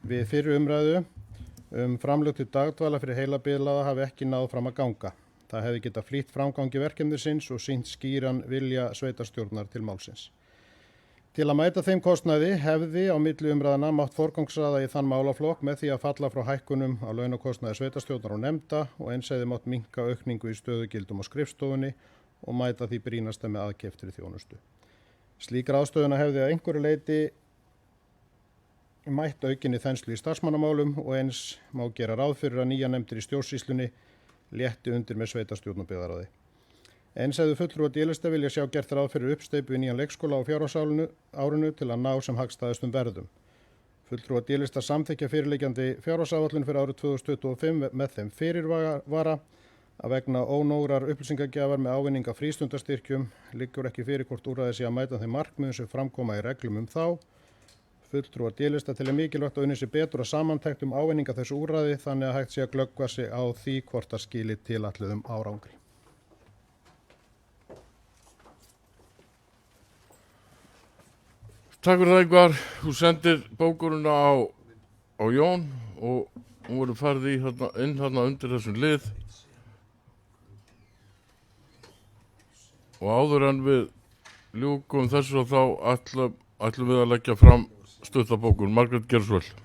við fyrri umræðu framlög til dagdvala fyrir heilabilaða hafi ekki náð fram að ganga. Það hefði getað flýtt framgangi verkefnisins og sýnt skýran vilja sveitarstjórnar til málsins. Til að mæta þeim kostnaði hefði á milli umræðana mátt forgangsraða í þann málaflokk með því að falla frá hækkunum á launakostnaði sveitarstjórnar og nefnda og eins hefði mátt minnka aukningu í stöðugildum á skrifstofunni og mæta því brýnasta með aðkeftri þjónustu. Slík ráðstöfuna hefði að einhverju leyti mætt aukinni þenslu í starfsmannamálum og eins má gera ráð fyrir að nýja nefndir í stjórnsýslunni létti undir með sveitarstjórn og byggðarráði. Eins hefðu fulltrúar D-lista vilja sjá gert ráð fyrir uppsteypu í nýjan leikskóla á fjárhagsárinu til að ná sem hagstæðustum verðum. Fulltrúar D-lista samþykkja fyrirliggjandi fjárhagsáætlun fyrir árið 2025 með þeim fyrirvara að vegna ónógrar upplýsingagjafar með ávinning af frístundastyrkjum liggur ekki fyrir hvort úrræði sé að mæta þeim markmiðum sem framkoma í reglum þá. Fulltrúar D-lista telja mikilvægt að unnið sé betur að samantektum ávinninga þessu úrræði þannig að hægt sé að glöggva sig á því hvort það skili tilætluðum árangri. Takk fyrir það, Ingvar. Þú sendir bókuruna á Jón og hún voru farið inn þarna undir þessum lið. Og áður en við ljúkum þessu og þá ætlum við að leggja fram stuttabókun. Margrét, gerðu svo vel.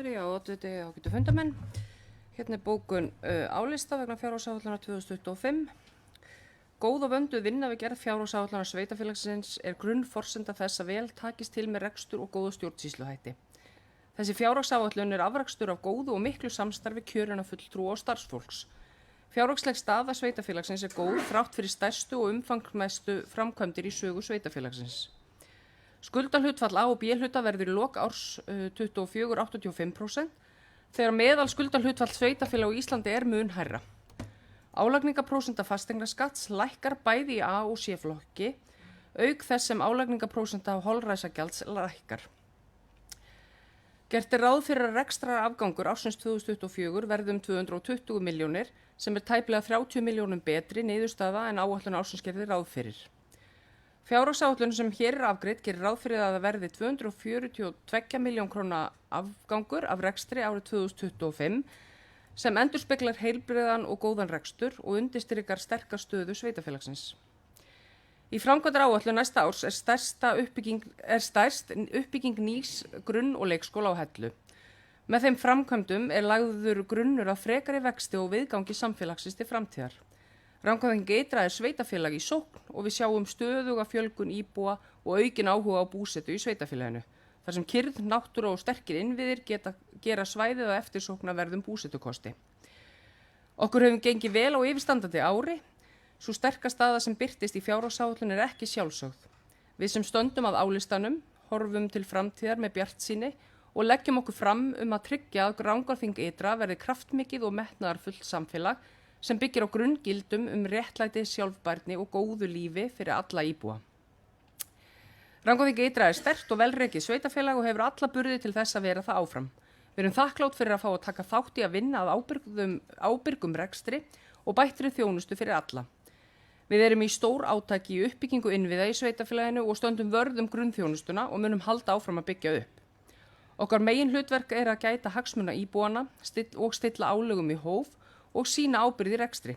Já, oddviti ágætu fundamenn. Hérna er bókun álista vegna fjárhagsáætlunar 2025. Góð og vönduð vinna við gerð fjárhagsáætlunar sveitarfélagsins er grunnforsenda þess að vel takist til með rekstur og góðu stjórnsýsluhætti. Þessi fjárhagsáætlun er afrakstur af góðu og miklu samstarfi kjörinna fulltrúa og starfsfólks. Fjárhagsleg staða sveitarfélagsins er góð þrátt fyrir stærstu og umfangsmestu framkvæmdir í sögu sveitarfélagsins. Skuldahlutfall A og B hluta verður í lok árs 24 85% þegar meðal skuldahlutfall sveitarfélaga á Íslandi er mun hærra. Álagningaprósenta fasteignaskatts lækkar bæði í A og C flokki, auk þess sem álagningaprósenta á holræsagjalds lækkar. Gert er ráð fyrir að rekstrarafgangur ársins 2024 verði 220 milljónir sem er tæplega 30 milljónum betri niðurstaða en áætlun ársins gerði ráð fyrir. Fjárhagsáætlun sem hér er afgreidd gerir ráð fyrir að það verði 242 miljón króna afgangur af rekstri árið 2025 sem endurspeglar heilbrigðan og góðan rekstur og undirstrikar sterka stöðu sveitafélagsins. Í framkvæmdaráætlun næsta árs er stærst uppbygging nýs grunn- og leikskóla á Hellu. Með þeim framkvæmdum er lagður grunnur að frekari vexti og viðgangi samfélagsins til framtíðar. Rangárþing Ytra er sveitafélag í sókn og við sjáum stöðuga fjölgun íbúa og aukin áhuga á búsetu í sveitafélaginu, þar sem kyrrð, náttúra og sterkir innviðir gera svæðið á eftirsóknarverðum búsetukosti. Okkur hefum gengið vel á yfirstandandi ári, svo sterka staða sem birtist í fjárhagsáætlun er ekki sjálfsögð. Við sem stöndum að álistanum, horfum til framtíðar með bjartsýni og leggjum okkur fram að tryggja að Rangárþing Ytra verði kraftmikið og metnaðarfullt samfélag sem byggir á grunngildum réttlæti, sjálfbærni og góðu lífi fyrir alla íbúa. Rangárþing Ytra er sterkt og velrekið sveitafélag og hefur alla burði til þess að vera það áfram. Við erum þakklátt fyrir að fá að taka þátt í að vinna að ábyrgum rekstri og bættri þjónustu fyrir alla. Við erum í stór átaki í uppbyggingu innviða í sveitafélaginu og stöndum vörð grunnþjónustuna og munum halda áfram að byggja upp. Okkar megin hlutverk er að gæta hagsmuna íbúana og stilla álögum í hóf og sína ábyrgð í rekstri.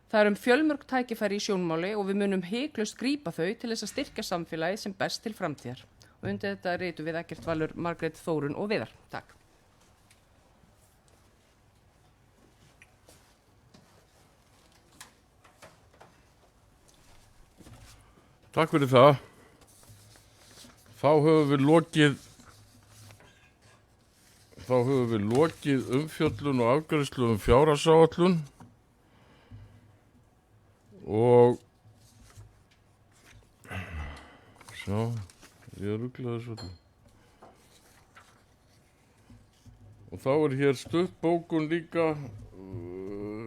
Það fjölmörg tækifæri í sjónmáli og við munum hiklaust grípa þau til þess að styrkja samfélagið sem best til framtíðar. Og undir þetta ritum við Eggert Valur, Margrét, Þórunn og Viðar. Takk. Takk fyrir það. Þá höfum við lokið umfjöllun og afgreiðslu fjárhagsáætlun og sjá, ég ruglaði þessu. Og þá hér stutt bókun líka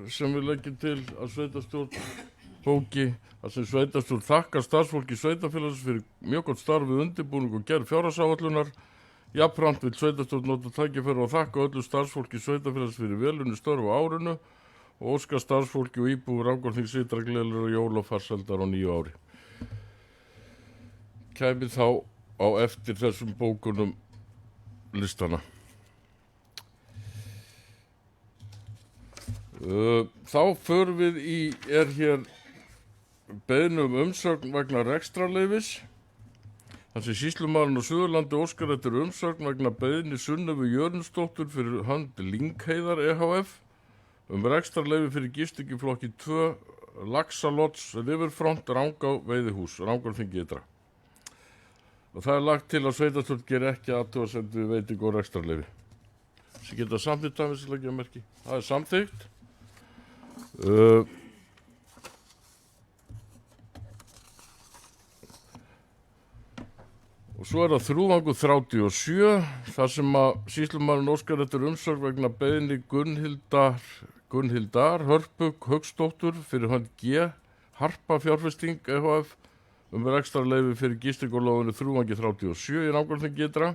sem við leggjum til að sveitarstjórn bóki, þar sem sveitarstjórn þakkar starfsfólki sveitarfélagsins fyrir mjög gott starf við undirbúning og gerð fjárhagsáætlunar. Jafnframt vill sveitarstjórn nota tækifæri og þakka öllu starfsfólki sveitarfélagsins fyrir velunni störf á árinu og óska starfsfólki og íbúi Rangárþings ytra gleðilegra jóla og farsældar á nýju ári. Kæmi þá á eftir þessum bókunum listana. Þá förum við hér beiðni umsögn vegna rekstrarleyfis. Þar sem sýslumaðurinn á Suðurlandi óskar eftir umsögn vegna beiðni Sunnevu Jörundsdóttur fyrir hönd Lyngheiðar EHF rekstrarleyfi fyrir gistingu í flokki 2 Laxalodds Riverfront Rangá veiðihús, Rangárþingi ytra. Og það lagt til að sveitarstjórn geri ekki athugasemd við veitingu og rekstrarleyfi. Sem geta samþykkt það við leggja merki. Það samþykkt. Og svo það Þrúðvangur 37, þar sem að sýslumaðurinn óskar eftir umsögn vegna beiðni Gunnhildar Hörpug Hauksdóttur fyrir hönd G. Harpa fjárfesting EHF rekstrarleyfi fyrir gistingarlóðinu Þrúðvangi 37 í Rangárþingi ytra.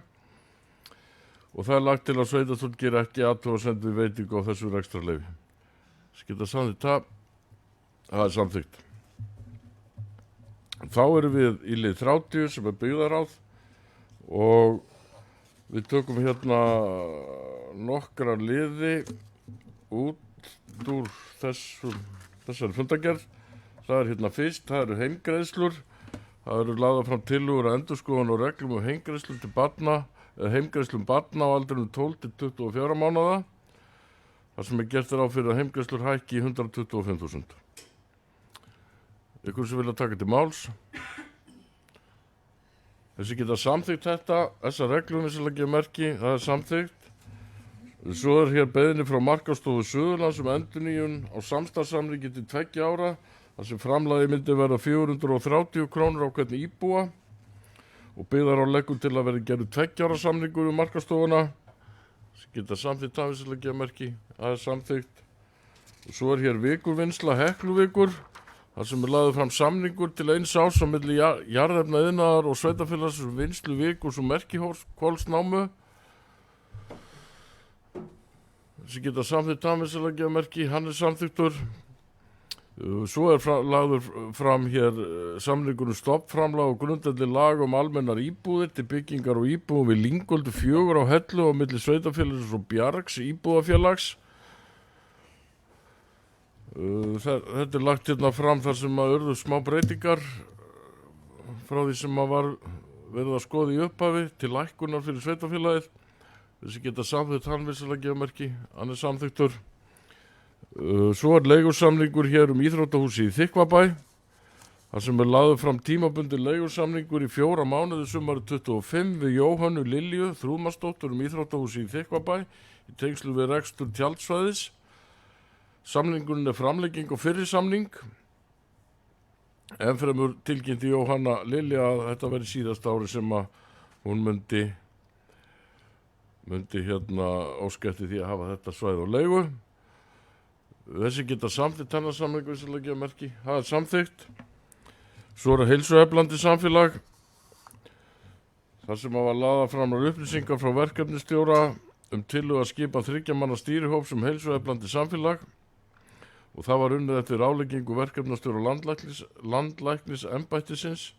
Og það lagt til að sveitarstjórn geri ekki athugasemd við veitingu á þessu rekstrarleyfi. Skita samþykkt það. Það samþykkt. Þá erum við í lið 30 sem byggðaráð og við tökum hérna nokkra liði út úr þessari fundargerð. Það hérna fyrst, það eru heimgreiðslur. Það eru lagðar fram tillögur að endurskoðun og reglum um heimgreiðslum til barna, heimgreiðslum barna á aldrinum 12 til 24 mánaða. Það sem gert ráð fyrir að heimgreiðslur hækki í 125.000. Ykkur sem vilja taka til máls. Þessi geta samþykkt þessa reglum sem leggja merki, það samþykkt. Svo hér beiðni frá Markaðsstofu Suðurlands endurnýjun á samstarfssamningi til 2 ára, þar sem framlagi myndi verða 430 krónur á hvern íbúa og byggðar á leggur til að verði gerðu 2 ára samningur við Markaðsstofuna. Þessi geta samþykkt það sem leggja merki, það samþykkt. Og svo hér vikurvinnsla Hekluvikur, þar sem lagður fram samningur til 1 árs á milli jarðefnaiðnaðar og sveitarfélags vinnslu vikurs og merkihólsnámu. Þessi geta samþykkt það sem leggja merki, hann samþyktur. Svo lagður fram hér samningur stoppframlag og grundvelli laga almennar íbúðir til byggingar og íbúðum við Lyngöldu 4 á Hellu á milli sveitarfélags og Bjargs íbúðafélags. Þetta lagt hérna fram þar sem að urðu smá breytingar frá því sem að var verið að skoða í upphafi til lækkunar fyrir sveitarfélagið. Þessi geta samþykkt hann vissulega merki, hann samþyktur. Svo leigusamningur hér íþróttahúsi í Þykkvabæ, þar sem lagður fram tímabundin leigusamningur í 4 mánuði sumarið 25 við Jóhönnu Lilju Þrúðmarsdóttur íþróttahúsi í Þykkvabæ í tengslu við rekstur tjaldsvæðis. Samningurinn framlenging og fyrri samning. Ennfremur tilkynnti Jóhanna Lilja að þetta verði síðasta ári sem að hún myndi hérna óska eftir því að hafa þetta svæði á leigu. Þessi geta samþykkt hennar samningu sem leggja merki. Það samþykkt. Svo heilsueflandi samfélag. Þar sem að var lagðar fram upplýsingar frá verkefnisstjóra tillögu að skipa 3 manna stýrihóps heilsueflandi samfélag. Og það var unnið eftir ráðleggingu verkefnastjóra landlæknis embættisins.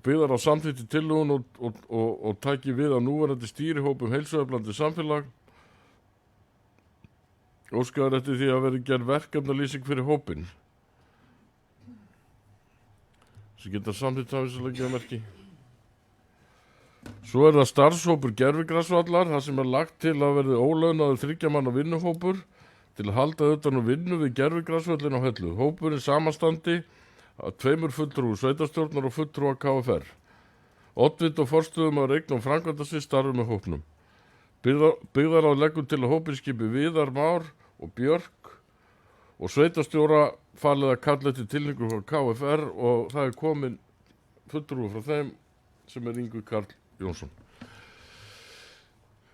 Byggðar á samþykkti tillögun og taki við á núverandi stýrihópum heilsueflandi samfélag. Óskaður eftir því að verði gerð verkefnalýsing fyrir hópinn. Sem geta samþykkt það sem leggja merki. Svo það starfshópur gervigrasvallar, það sem lagt til að verði ólaunaður 3 manna vinnuhópur til að halda utan vinnu við gervigrasvöllin á Hellu. Hópurinn samanstandi að 2 fulltrúar sveitarstjórnar og fulltrúar KFR. Oddviti og forstöðumaður eign og framkvæmdastjóri starfi með hópnum. Byggðarráð leggur til að hópinn skipi Viðar Már og Björk og sveitarstjóra falið að kalla eftir tilningu frá KFR og það komin fulltrúi frá þeim sem Ingvi Karl Jónsson.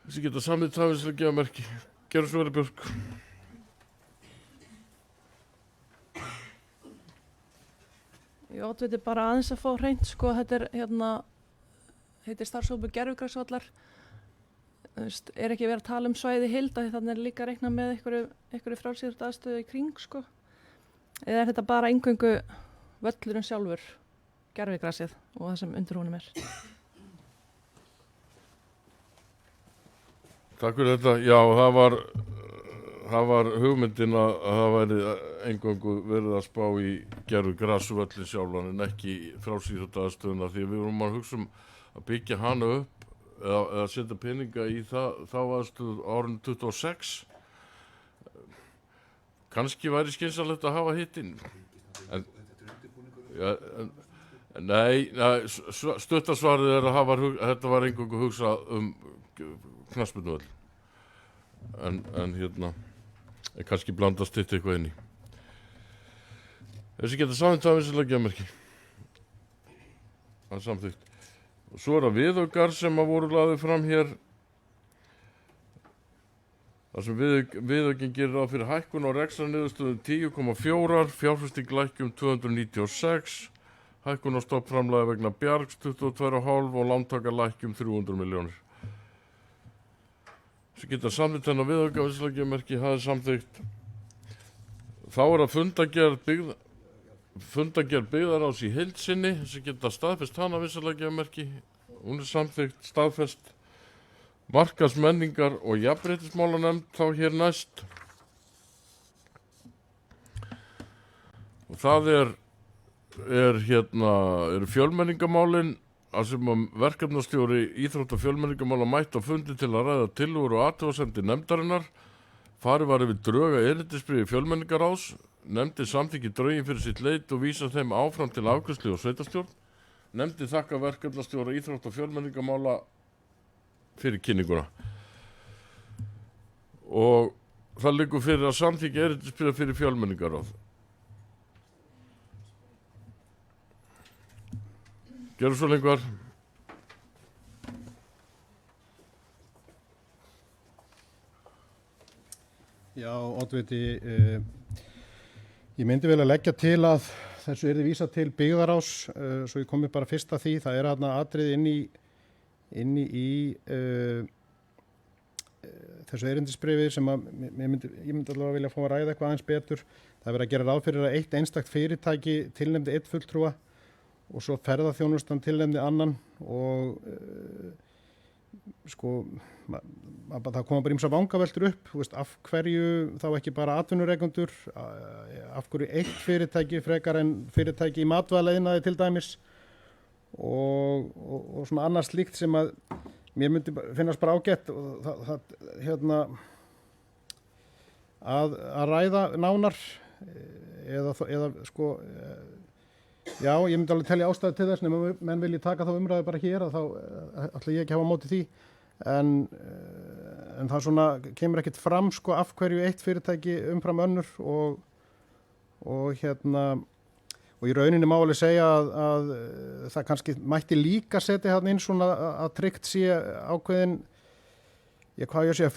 Þessi geta samið tafislega gefa merki. Gerðu svo verið Björk. Ég oddviti bara aðeins að fá hreint, sko, þetta heitir starfshópur gervigrasvallar. Er ekki verið að tala um svæði heild, af því þannig er líka að reikna með einhverju frálsýrt aðstöðu í kring, sko. Eða er þetta bara eingöngu völlurinn sjálfur, gervigrasið og það sem undir honum er? Takk fyrir þetta. Já, það var hugmyndin að það væri eingöngu verið að spá í gervigrasvöllin sjálfan en ekki frálsýrt aðstöðuna því við vorum að hugsa að byggja hana upp eða setja peninga í þá aðstöðu árinu 26. Kannski væri skynsamlegt að hafa hittinn. Nei, stuttasvarið er að þetta var eingöngu hugsað knattspyrnuvöll. En kannski blandast hitt eitthvað inn í. Þessi geta samþykkt tafislega gefa merki. Það er samþykkt. Og svo er það viðaukar sem að voru lagðir fram hér. Það sem viðaukinn gerir ráð fyrir hækkun á rekstrarniðurstöðu 10,4, fjárfesting lækkun 296, hækkun á stofnframlagi vegna Bjargs 22,5 og lántaka lækkun 300 milljónir. Svo geta samþykkt þennan viðauka vissulega merki, það er samþykkt. Þá er að fundagerð byggðaráðs í heild sinni, sem geta staðfest hana vissulega merki. Hún er samþykkt, staðfest. Markaðsmenningar og jafnréttismálanefnd þá hér næst. Og það eru fjölmenningamálin að sem verkefnastjóri íþrótta fjölmenningamála mætti á fundi til að ræða tillögur og athugasemdir nefndarinnar. Farið var yfir drög að erindisbréfi fjölmenningaráðs, nefndi samþykki drögin fyrir sitt leit og vísa þeim áfram til afgreiðslu og sveitarstjórn. Nefndi þakka verkefnastjóra íþrótta fjölmenningamála fyrir kynninguna. Og það liggur fyrir að samþykki erindisbréfi fyrir fjölmenningaráð. Gerðu svo lengur. Já, oddviti, ég myndi vel að leggja til að þessu yrði vísa til byggðarás, svo ég komi bara fyrst að því. Það er þarna atriði inni í þessu erindisbréfi sem að ég myndi allavega vilja fá að ræða eitthvað aðeins betur. Það er verið að gera ráð fyrir að eitt einstakt fyrirtæki tilnefndi einn fulltrúa og svo ferðaþjónustan tilnefndi annan og það koma bara ýmsar vangaveltur upp, af hverju þá ekki bara atvinnurekendur, af hverju eitt fyrirtæki frekar en fyrirtæki í matvælaiðnaði til dæmis og svona annars slíkt sem að mér myndi finnast bara ágætt og að ræða nánar eða já, ég myndi alveg telja ástæðu til þess nema menn vilji taka þá umræðu bara hér þá ætla ég ekki að hafa á móti því en það svona kemur ekkert fram af hverju eitt fyrirtæki umfram önnur og í rauninni má alveg segja að það kannski mætti líka setja hérna inn svona að tryggt sé ákveðin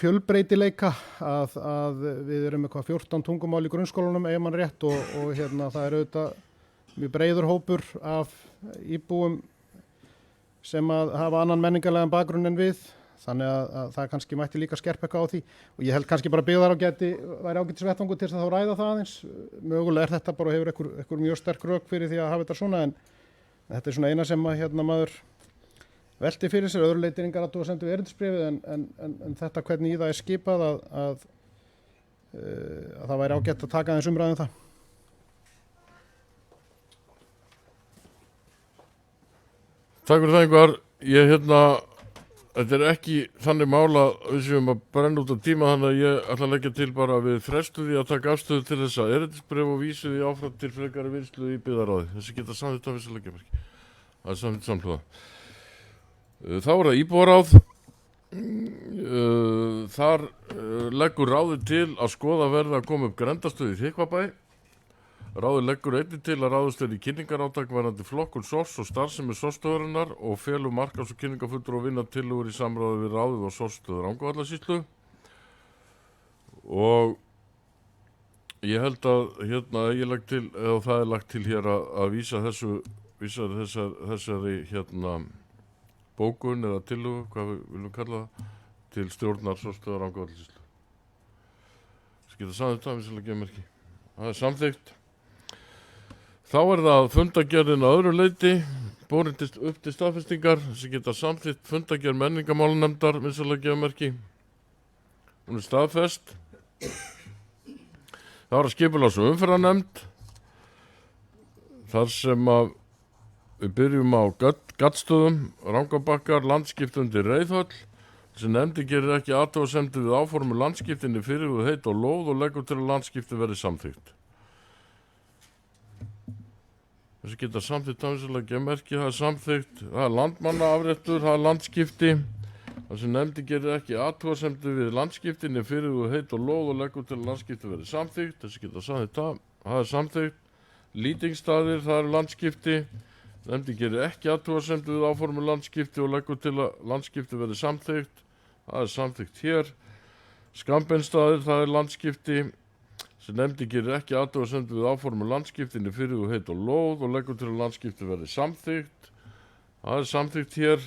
fjölbreytileika að við erum með 14 tungumál í grunnskólanum ef mann rétt og það er auðvitað mjög breiður hópur af íbúum sem að hafa annan menningarlegan bakgrunn en við þannig að það kannski mætti líka skerpa eitthvað á því og ég held kannski bara væri ágætisvettvangur til þess að þá ræða það aðeins mögulega er þetta bara og hefur einhver mjög sterk rök fyrir því að hafa þetta svona en þetta er svona eina sem að maður velti fyrir sér öðru leyti engar athugasemdir við erindisbréfið en þetta hvernig í það er skipað að það væri ágætt að taka aðeins umræðu það. Takk fyrir það Ingvar. þetta er ekki þannig mála við séum að brenna út á tíma, þannig að ég ætla að leggja til bara að við frestu því að taka afstöðu til þessa erindisbréf og vísu því áfram til frekari vinnslu í byggðarráði. Þessi geta samþykkt af þessu leggjamerki. Það er samþykkt samhljóða. Þá er það íbúaráð. Þar leggur ráðið til að skoða verði að koma upp grenndarstöð í Þykkvabæ. Ráðið leggur einnig til að ráðist verði í kynningarátak varðandi flokkun SOS og starfsemi SOS-stöðvarinnar og felur markaðs- og kynningafulltrúa að vinna tillögur í samráði við ráðið og SOS-stöð Rangárvallasýslu. Og ég held að ég legg til, eða það er lagt til hér að vísa þessari bókun eða tillögu, hvað við viljum kalla það, til stjórnar SOS-stöðar Rangárvallasýslu. Það geta samþykkt það, við svolítið gefa merki. Það er samþykkt. Þá er það fundagerðin að öðru leyti, borin upp til staðfestingar, sem geta samþykkt fundagerð menningamálnefndar, við svolítið gefa merki. Hún er staðfest. Það var að skipulags- og umferðarnefnd, þar sem að við byrjum á Gattstöðum, Rangabakkar, landskipti undir Reiðhöll, sem nefndi gerir ekki athugasemdir við áformu landskiptinni fyrir við heit og lóð og leggur til að landskipti verði samþykkt. Þessi geta samþykkt afsynlega gemerki, það er samþykkt, það er landmannaafréttur, það er landskipti, það sem nefndi gerir ekki athugasemdir við landskiptinni fyrir við heit og lóð og leggur til að landskipti verði samþykkt. Þessi geta samþykkt það er samþykkt. Lýtingstaðir, það er landskipti. Nefndi gerir ekki athugasemdir við áformu landskipti og leggur til að landskipti verði samþykkt. Það er samþykkt hér. Skambeinstaðir, það er landskipti. Sem nefndi gerir ekki athugasemdir við áformu landskiptinni fyrir við heit og lóð og leggur til að landskipti verði samþykkt. Það er samþykkt hér.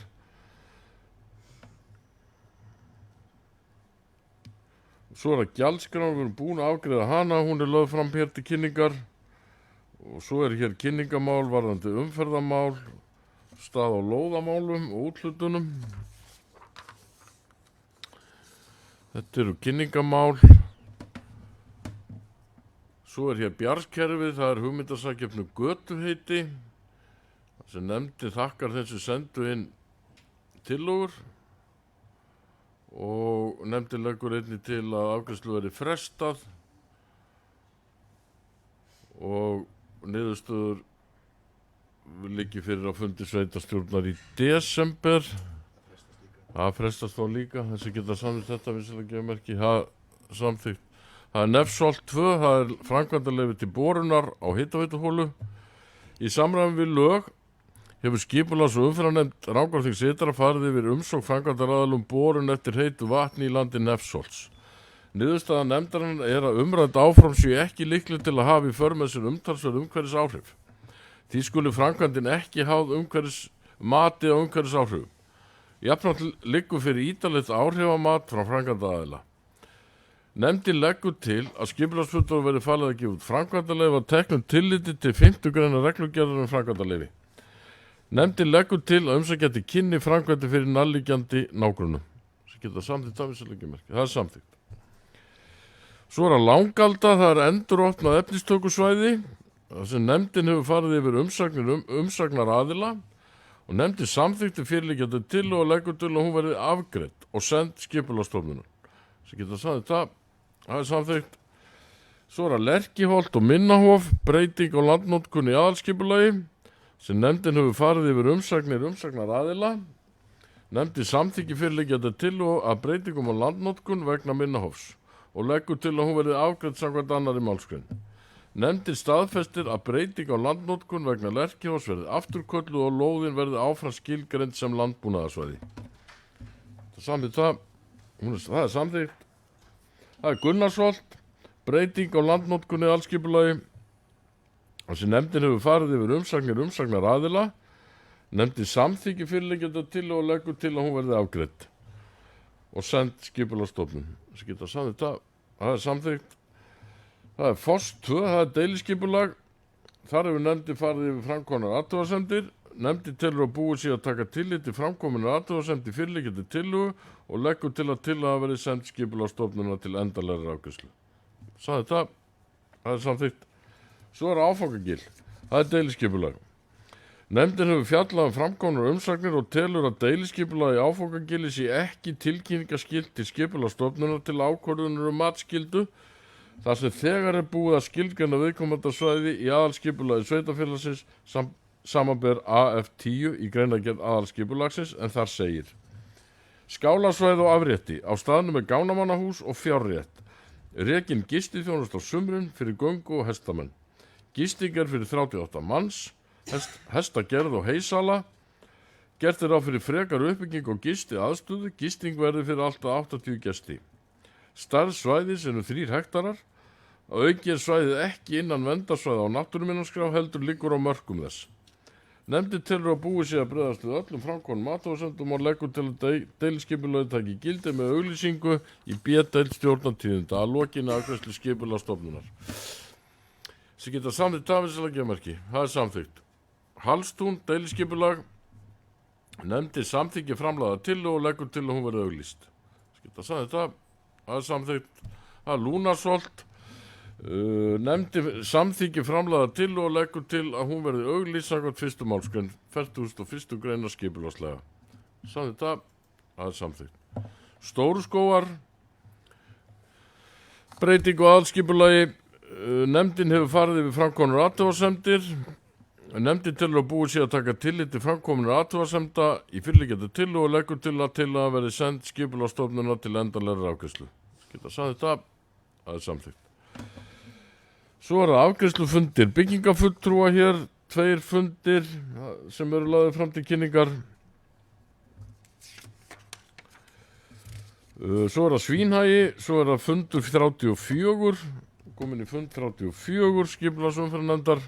Svo er það gjaldskrán, við erum búin að afgreiða hana, hún er lögð fram hér til kynningar. Og svo er hér kynningamál varðandi umferðamál, stað á lóðamálum og úthlutunum. Þetta eru kynningamál. Svo er hér bjargskerfið, það er hugmyndasakefnu götuheiti, sem nefndi þakkar þeim sem sendu inn tillögur og nefndi leggur einnig til að afgreiðslu verði frestað og niðurstöður liggi fyrir á fundi sveitarstjórnar í desember. Það frestast þá líka, þessi geta samþykkt þetta vinsilega gefa merki, það samþykkt. Það er Nefsholt 2, það er framkvæmdarleyfi til borunar á hitaveituholu. Í samræmi við lög hefur skipulags- og umferðarnefnd Rangárþings ytra farið yfir umsókn framkvæmdaraðilum borun eftir heitu vatni í landi Nefsholts. Niðurstaða nefndarinnar er að umrædd áform séu ekki líkleg til að hafa í för með sér umtalsverð umhverfisáhrif. Því skuli framkvæmdin ekki háð mati á umhverfisáhrifum. Jafnframt liggur fyrir ítarlegt áhrifamat frá framkvæmdaraðila. Nefndin leggur til að skipulagsfulltrúa verði falið að gefa út framkvæmdaleyfi að teknu tilliti til 5. greinar reglugerðar um framkvæmdaleyfi. Nefndin leggur til að umsækjandi kynni framkvæmdi fyrir nærliggjandi nágrunum. Sem geta samþykkt afvísaleggjumerki. Það er samþykkt. Svo er að Langalda, það er enduropnað efnistökusvæði, þar sem nefndin hefur farið yfir umsagnar aðila og nefndin samþykkti fyrirliggjandi tillögu og leggur til að hún verði afgreidd og send skipulagsstofnunar. Sem geta samþykkt það er samþykkt. Svo er að Lerkiholt og Minnahof, breyting á landnotkun í aðalskipulagi, sem nefndin hefur farið yfir umsagnar aðila. Nefndin samþykki fyrirliggjandi tillögu að breytingum á landnotkun vegna Minnahofs og leggur til að hún verði afgreidd samkvæmt annarri málsgrein. Nefndin staðfestir að breyting á landnotkun vegna Lerkihofs verði afturkölluð og lóðin verði áfram skilgreind sem landbúnaðarsvæði. Það er samþykkt. Það er Gunnarsholt, breyting á landnotkun í aðalskipulagi, sem nefndin hefur farið yfir umsagnar aðila. Nefndin samþykki fyrirliggjandi tillögu og leggur til að hún verði afgreidd og send skipulagsstofnun. Sem geta samþykkt það er samþykkt. Það er Foss 2, það er deiliskipulag. Þar hefur nefndin farið yfir framkomnar athugasemdir. Nefndin telur að búið sé að taka tillit til framkominnar athugasemdir fyrirliggjandi tillögu og leggur til að tillaga verði send skipulagsstofnuna til endanlegrar afgreiðslu. Það er samþykkt. Svo er Áfangagil, það er deiliskipulag. Nefndin hefur fjallað framkomnar umsagnir og telur að deiliskipulagi Áfangagili sé ekki tilkynningaskylt til skipulagsstofnunar til ákvörðunar matsskyldu þar sem þegar búið að skilgreina viðkomandi svæði í aðalskipulagi sveitarfélagsins samanber AF10 í greinargerð aðalskipulagsins en þar segir: Skálasvæði og afrétti á staðnum með gánamannahús og fjárrétt. Rekin gistiþjónusta á sumrin fyrir göngu og hestamenn. Gisting fyrir 38 manns. Hestagerð og heysala. Gert ráð fyrir frekar uppbygging og gisti aðstöðu. Gisting verður fyrir alltaf 80 gesti. Stærð svæðis 3 hektarar. Að auki svæðið ekki innan verndarsvæða á náttúruminjaskrá heldur liggur á mörkum þess. Nefndin telur að búið sé að bregðast við öllum framkomnum athugasemdum og leggur til að deiliskipulagið taki gildi með auglýsingu í B-deild Stjórnartíðinda að lokinni afgreiðslu skipulagsstofnunar. Sem geta samþykkt tafislega gemerki. Það er samþykkt. Hallstún, deiliskipulag. Nefndin samþykki framlagða tillögu og leggur til að hún verði auglýst. Sem geta samþykkt það. Það er samþykkt. Það er Lúnarsholt. Nefndin samþykki framlagða tillögu og leggur til að hún verði auglýst samkvæmt 1. málsgrein 41. greinar skipulagslaga. Samþykkt það. Það er samþykkt. Stóruskógar. Breytingu á aðalskipulagi. Nefndin hefur farið yfir framkomnar athugasemdir. Nefndin telur að búið sé að taka tillit til framkomnar athugasemda í fyrirliggjandi tillögu og leggur til að verði send skipulagsstofnunar til endanlegrar afgreiðslu. Geta sagt þetta, það er samþykkt. Svo er það afgreiðslufundir byggingafulltrúa hér, 2 fundir sem eru lagðir fram til kynningar. Svo er það Svínhagi, svo er það fundur 34, komin í fund 34 skipulagsumferðarnefndar.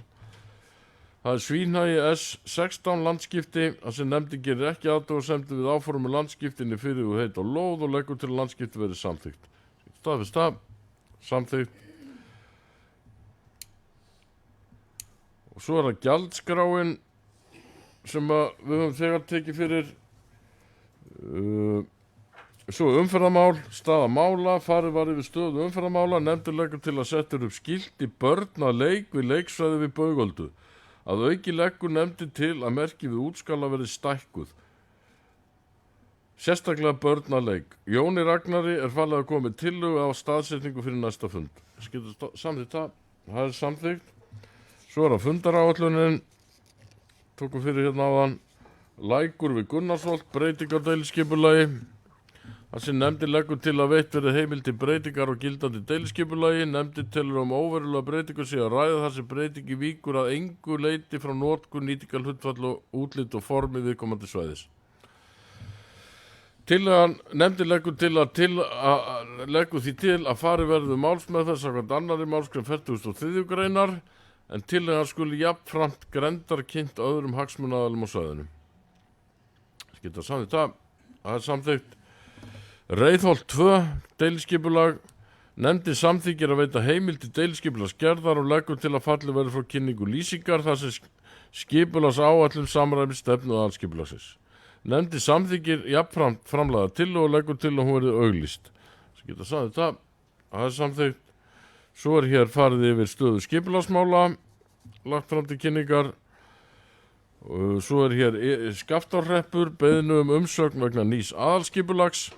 Það er Svínhagi S16 landskipti, þar sem nefndin gerir ekki athugasemdir við áformu landskiptinni fyrir og heit á lóð og leggur til að landskipti verði samþykkt. Staðfest það, samþykkt. Og svo er það gjaldskráin sem við höfum þegar tekið fyrir. Svo umferðarmál, staða mála, farið var yfir stöðu umferðarmála, nefndin leggur til að setja upp skilti börn að leik við leiksvæði við Baugöldu. Að auki leggur nefndin til að merki við útskala verði stækkuð. Sérstaklega börn að leik. Jóni Ragnari er falið að koma með tillögu á staðsetningu fyrir næsta fund. Samþykkt það, það er samþykkt. Svo er það fundaráætlunin, tókum fyrir hérna áðan, Lækur við Gunnarsholt, breytingar á deiliskipulagi. Það sem nefndin leggur til að veitt verði heimild til breytingar og gildandi deiliskipulagi. Nefndin telur óverulega breytingu sé að ræða þar sem breytingi víkur að engu leyti frá notkun, nýtingarhlutfall og útlit og formi viðkomandi svæðis. Nefndin leggur því til að farið verði málsmeðferð samkvæmt 2. málsgrein 43. greinar en tillagan skuli jafnframt grenndarkynnt öðrum hagsmunaaðilum á svæðinu. Skilta samþykkt það, það er samþykkt. Reiðholt 2, deiliskipulag. Nefndin samþykkir að veita heimild til deiliskipulagsgerðar og leggur til að fallið verði frá kynningu lýsingar þar sem skipulagsáætlun samræmi stefnu aðalskipulagsins. Nefndin samþykkir jafnframt framlagða tillögu og leggur til að hún verði auglýst. Sem geta sagt þetta, það er samþykkt. Svo er hér farið yfir stöðu skipulagsmála, lagt fram til kynningar. Svo er hér Skaftárhreppur, beiðnu umsögn vegna nýs aðalskipulags.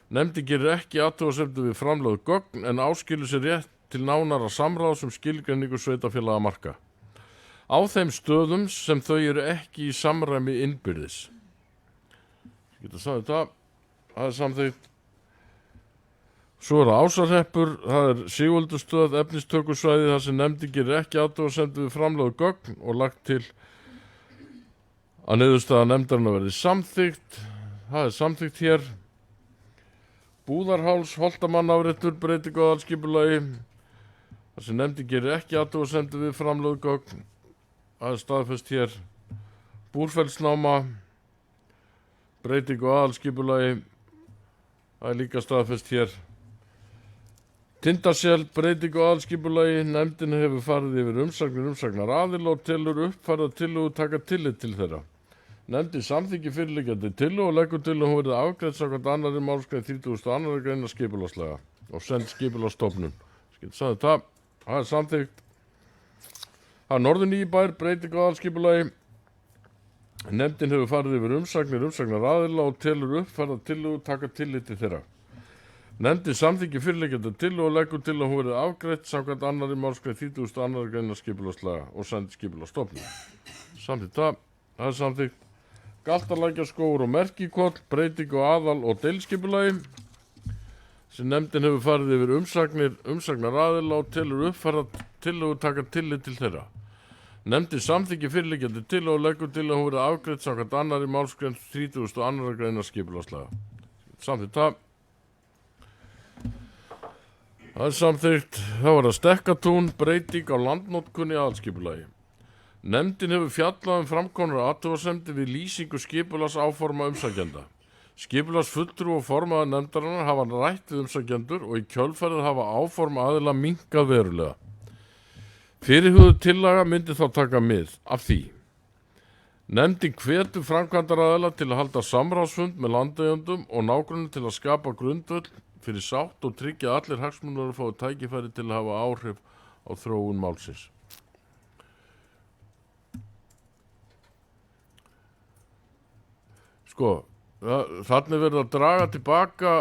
Nefndin gerir ekki athugasemdir við framlögð gögn en áskilur sér rétt til nánara samráðs skilgreiningu sveitarfélaga marka. Á þeim stöðum sem þau eru ekki í samræmi innbyrðis. Ég geta sagt þetta, það er samþykkt. Svo er það Ásarhreppur, það er Sigöldustöð, efnistökusvæði þar sem nefndin gerir ekki athugasemdir við framlögð gögn og lagt til að niðurstaða nefndarinnar verði samþykkt. Það er samþykkt hér. Búðarháls, Holtamannaafréttur, breytingu á aðalskipulagi. Það sem nefndin gerir ekki athugasemdir við framlögð gögn. Það er staðfest hér. Búrfellsnáma, breytingu á aðalskipulagi. Það er líka staðfest hér. Tindasel, breytingu á aðalskipulagi. Nefndin hefur farið yfir umsagnar aðila og telur uppfærða tillögu taka tillit til þeirra. Nefndin samþykki fyrirliggjandi tillögu og leggur til að hún verði afgreidd samkvæmt 2. málsgrein 32. greinar skipulagslaga og send skipulagsstofnun. Það er samþykkt. Það er Norður Nýibær, breyting á aðalskipulagi. Nefndin hefur farið yfir umsagnar aðila og telur uppfærða tillögu taka tilliti þeirra. Nefndin samþykkir fyrirliggjandi tillögu og leggur til að hún verði afgreitt samkvæmt 2. málsgrein 32. grein skipulagslaga og send Skipulagsstofnun. Samþykkt það. Það er samþykkt. Galtalækjarskógur og Merkikoll, breyting á aðal- og deiliskipulagi sem nefndin hefur farið yfir umsagnar aðila og telur uppfærða tillögu taka tillit til þeirra. Nefndin samþykkir fyrirliggjandi tillögu og leggur til að hún verði afgreitt samkvæmt 2. málsgrein 32. grein skipulagslaga. Samþykkt það. Það er samþykkt. Það var að Stekkatún, breyting á landnotkun í aðalskipulagi. Nefndin hefur fjallað framkomnar athugasemdir við lýsingu skipulagsáforma umsækjenda. Skipulagsfulltrúi og formaður nefndarinnar hafa rætt við umsækjendur og í kjölfarið hafa áform aðila minnkað verulega. Fyrirhuguð tillaga myndi þá taka mið af því. Nefndin hvetur framkvæmdaraðila til að halda samráðsfund með landeigendum og nágrunni til að skapa grundvöll fyrir sátt og tryggja að allir hagsmunir fái tækifæri til að hafa áhrif á þróun málsins. Sko, þarna verður að draga tilbaka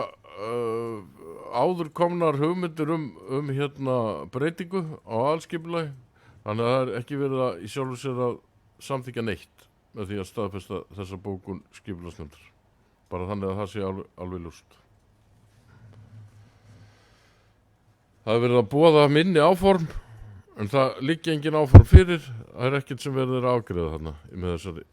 áður komnar hugmyndir breytingu á aðalskipulagi, þannig að það er ekki verið að í sjálfu sér að samþykkja neitt með því að staðfesta þessa bókun skipulagsnefndar. Bara þannig að það sé alveg ljóst. Það er verið að boða minni áform, en það liggja engin áform fyrir, það er ekkert sem verður að afgreiða þarna með þessari.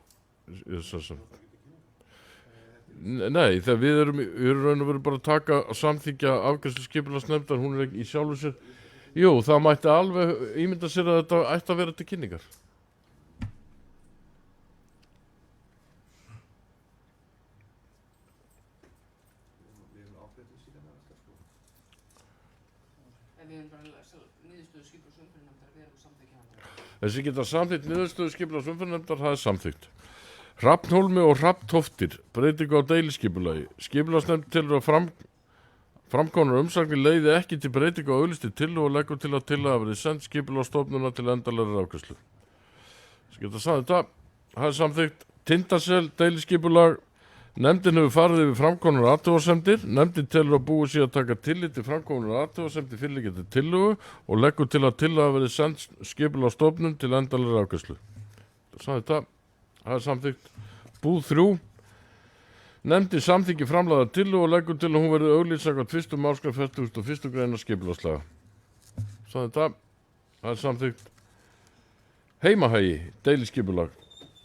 Nei, þegar við erum raun og veru bara að taka að samþykkja afgreiðslu skipulagsnefndar, hún er ekki í sjálfu sér. Jú, það mætti alveg ímynda sér að þetta ætti að vera til kynningar. Þessi geta samþykkt niðurstöðu skipulagsumferðarnefndar, það er samþykkt. Hrafnhólmi og Hrafntóftir, breyting á deiliskipulagi. Skipulagsnefnd telur að framkomnar umsagnir leiði ekki til breyting á auglýstri tillögu og leggur til að tillaga verði send Skipulagsstofnun til endanlegrar afgreiðslu. Það er samþykkt. Tindasel, deiliskipulag. Nefndin hefur farið yfir framkomnar athugasemdir. Nefndin telur að búið sé að taka tillit til framkomnar athugasemdir fyrirliggjandi tillögu og leggur til að tillaga verði send Skipulagsstofnun til endanlegrar afgreiðslu. Það er samþykkt. Búð 3. Nefndin samþykki framlagða tillögu og leggur til að hún verði auglýst samkvæmt 1. málsgrein 41. grein skipulagslaga. Það er samþykkt. Heimahagi, deiliskipulag.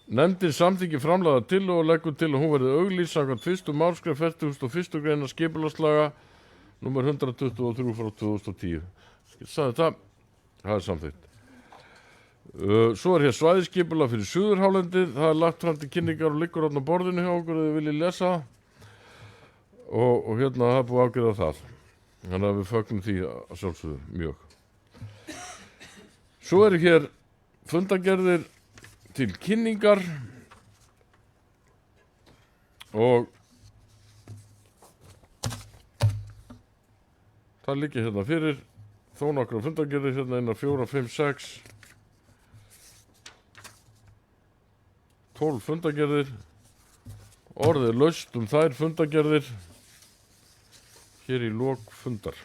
Nefndin samþykki framlagða tillögu og leggur til að hún verði auglýst samkvæmt 1. málsgrein 41. grein skipulagslaga nr. 123 frá 2010. Það er samþykkt. Svo er hér svæðiskipulag fyrir Suðurhálendið, það er lagt fram til kynningar og liggur á borðinu hjá okkur ef þið viljið lesa og hérna það er búið að afgreiða það, þannig að við fögnum því að sjálfsögðu mjög. Svo eru hér fundargerðir til kynningar og það liggja hérna fyrir þó nokkra fundargerðir hérna innan 4, 5, 6 12 fundargerðir, orðið laust þær fundargerðir hér í lok fundar.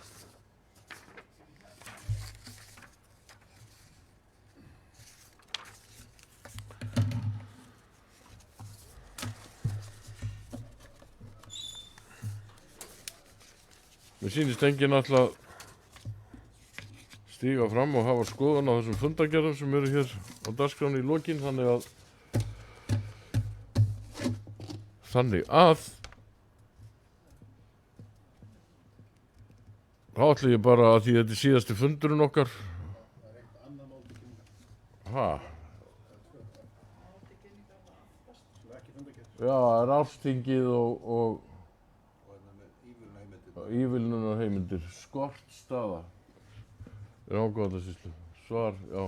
Mér sýnist enginn alltaf stíga fram og hafa skoðun á þessum fundargerðum sem eru hér á dagskránni í lokin, þannig að þá ætla ég bara að því þetta er síðasti fundurinn okkar. Já, það er árstingið og ívilnunarheimildir. Skortstaða er Rangárvallasýslu. Svar, já.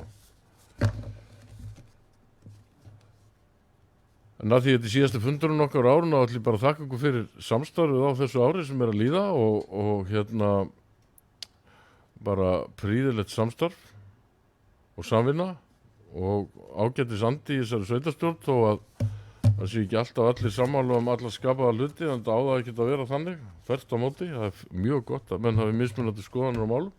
En að því þetta er síðasti fundurinn okkar á árinu þá ætlum ég bara að þakka ykkur fyrir samstarfið á þessu ári sem er að líða og hérna bara prýðilegt samstarf og samvinna og ágætis andi í þessari sveitarstjórn þó að það sé ekki alltaf allir sammála alla skapaða hluti, en það á það ekki að vera þannig, þvert á móti. Það er mjög gott að menn hafi mismunandi skoðanir á málum.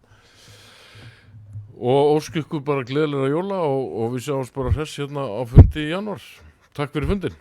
Og óska ykkur bara gleðilega jóla og við sjáumst bara hress hérna á fundi í janúar. Takk fyrir fundin.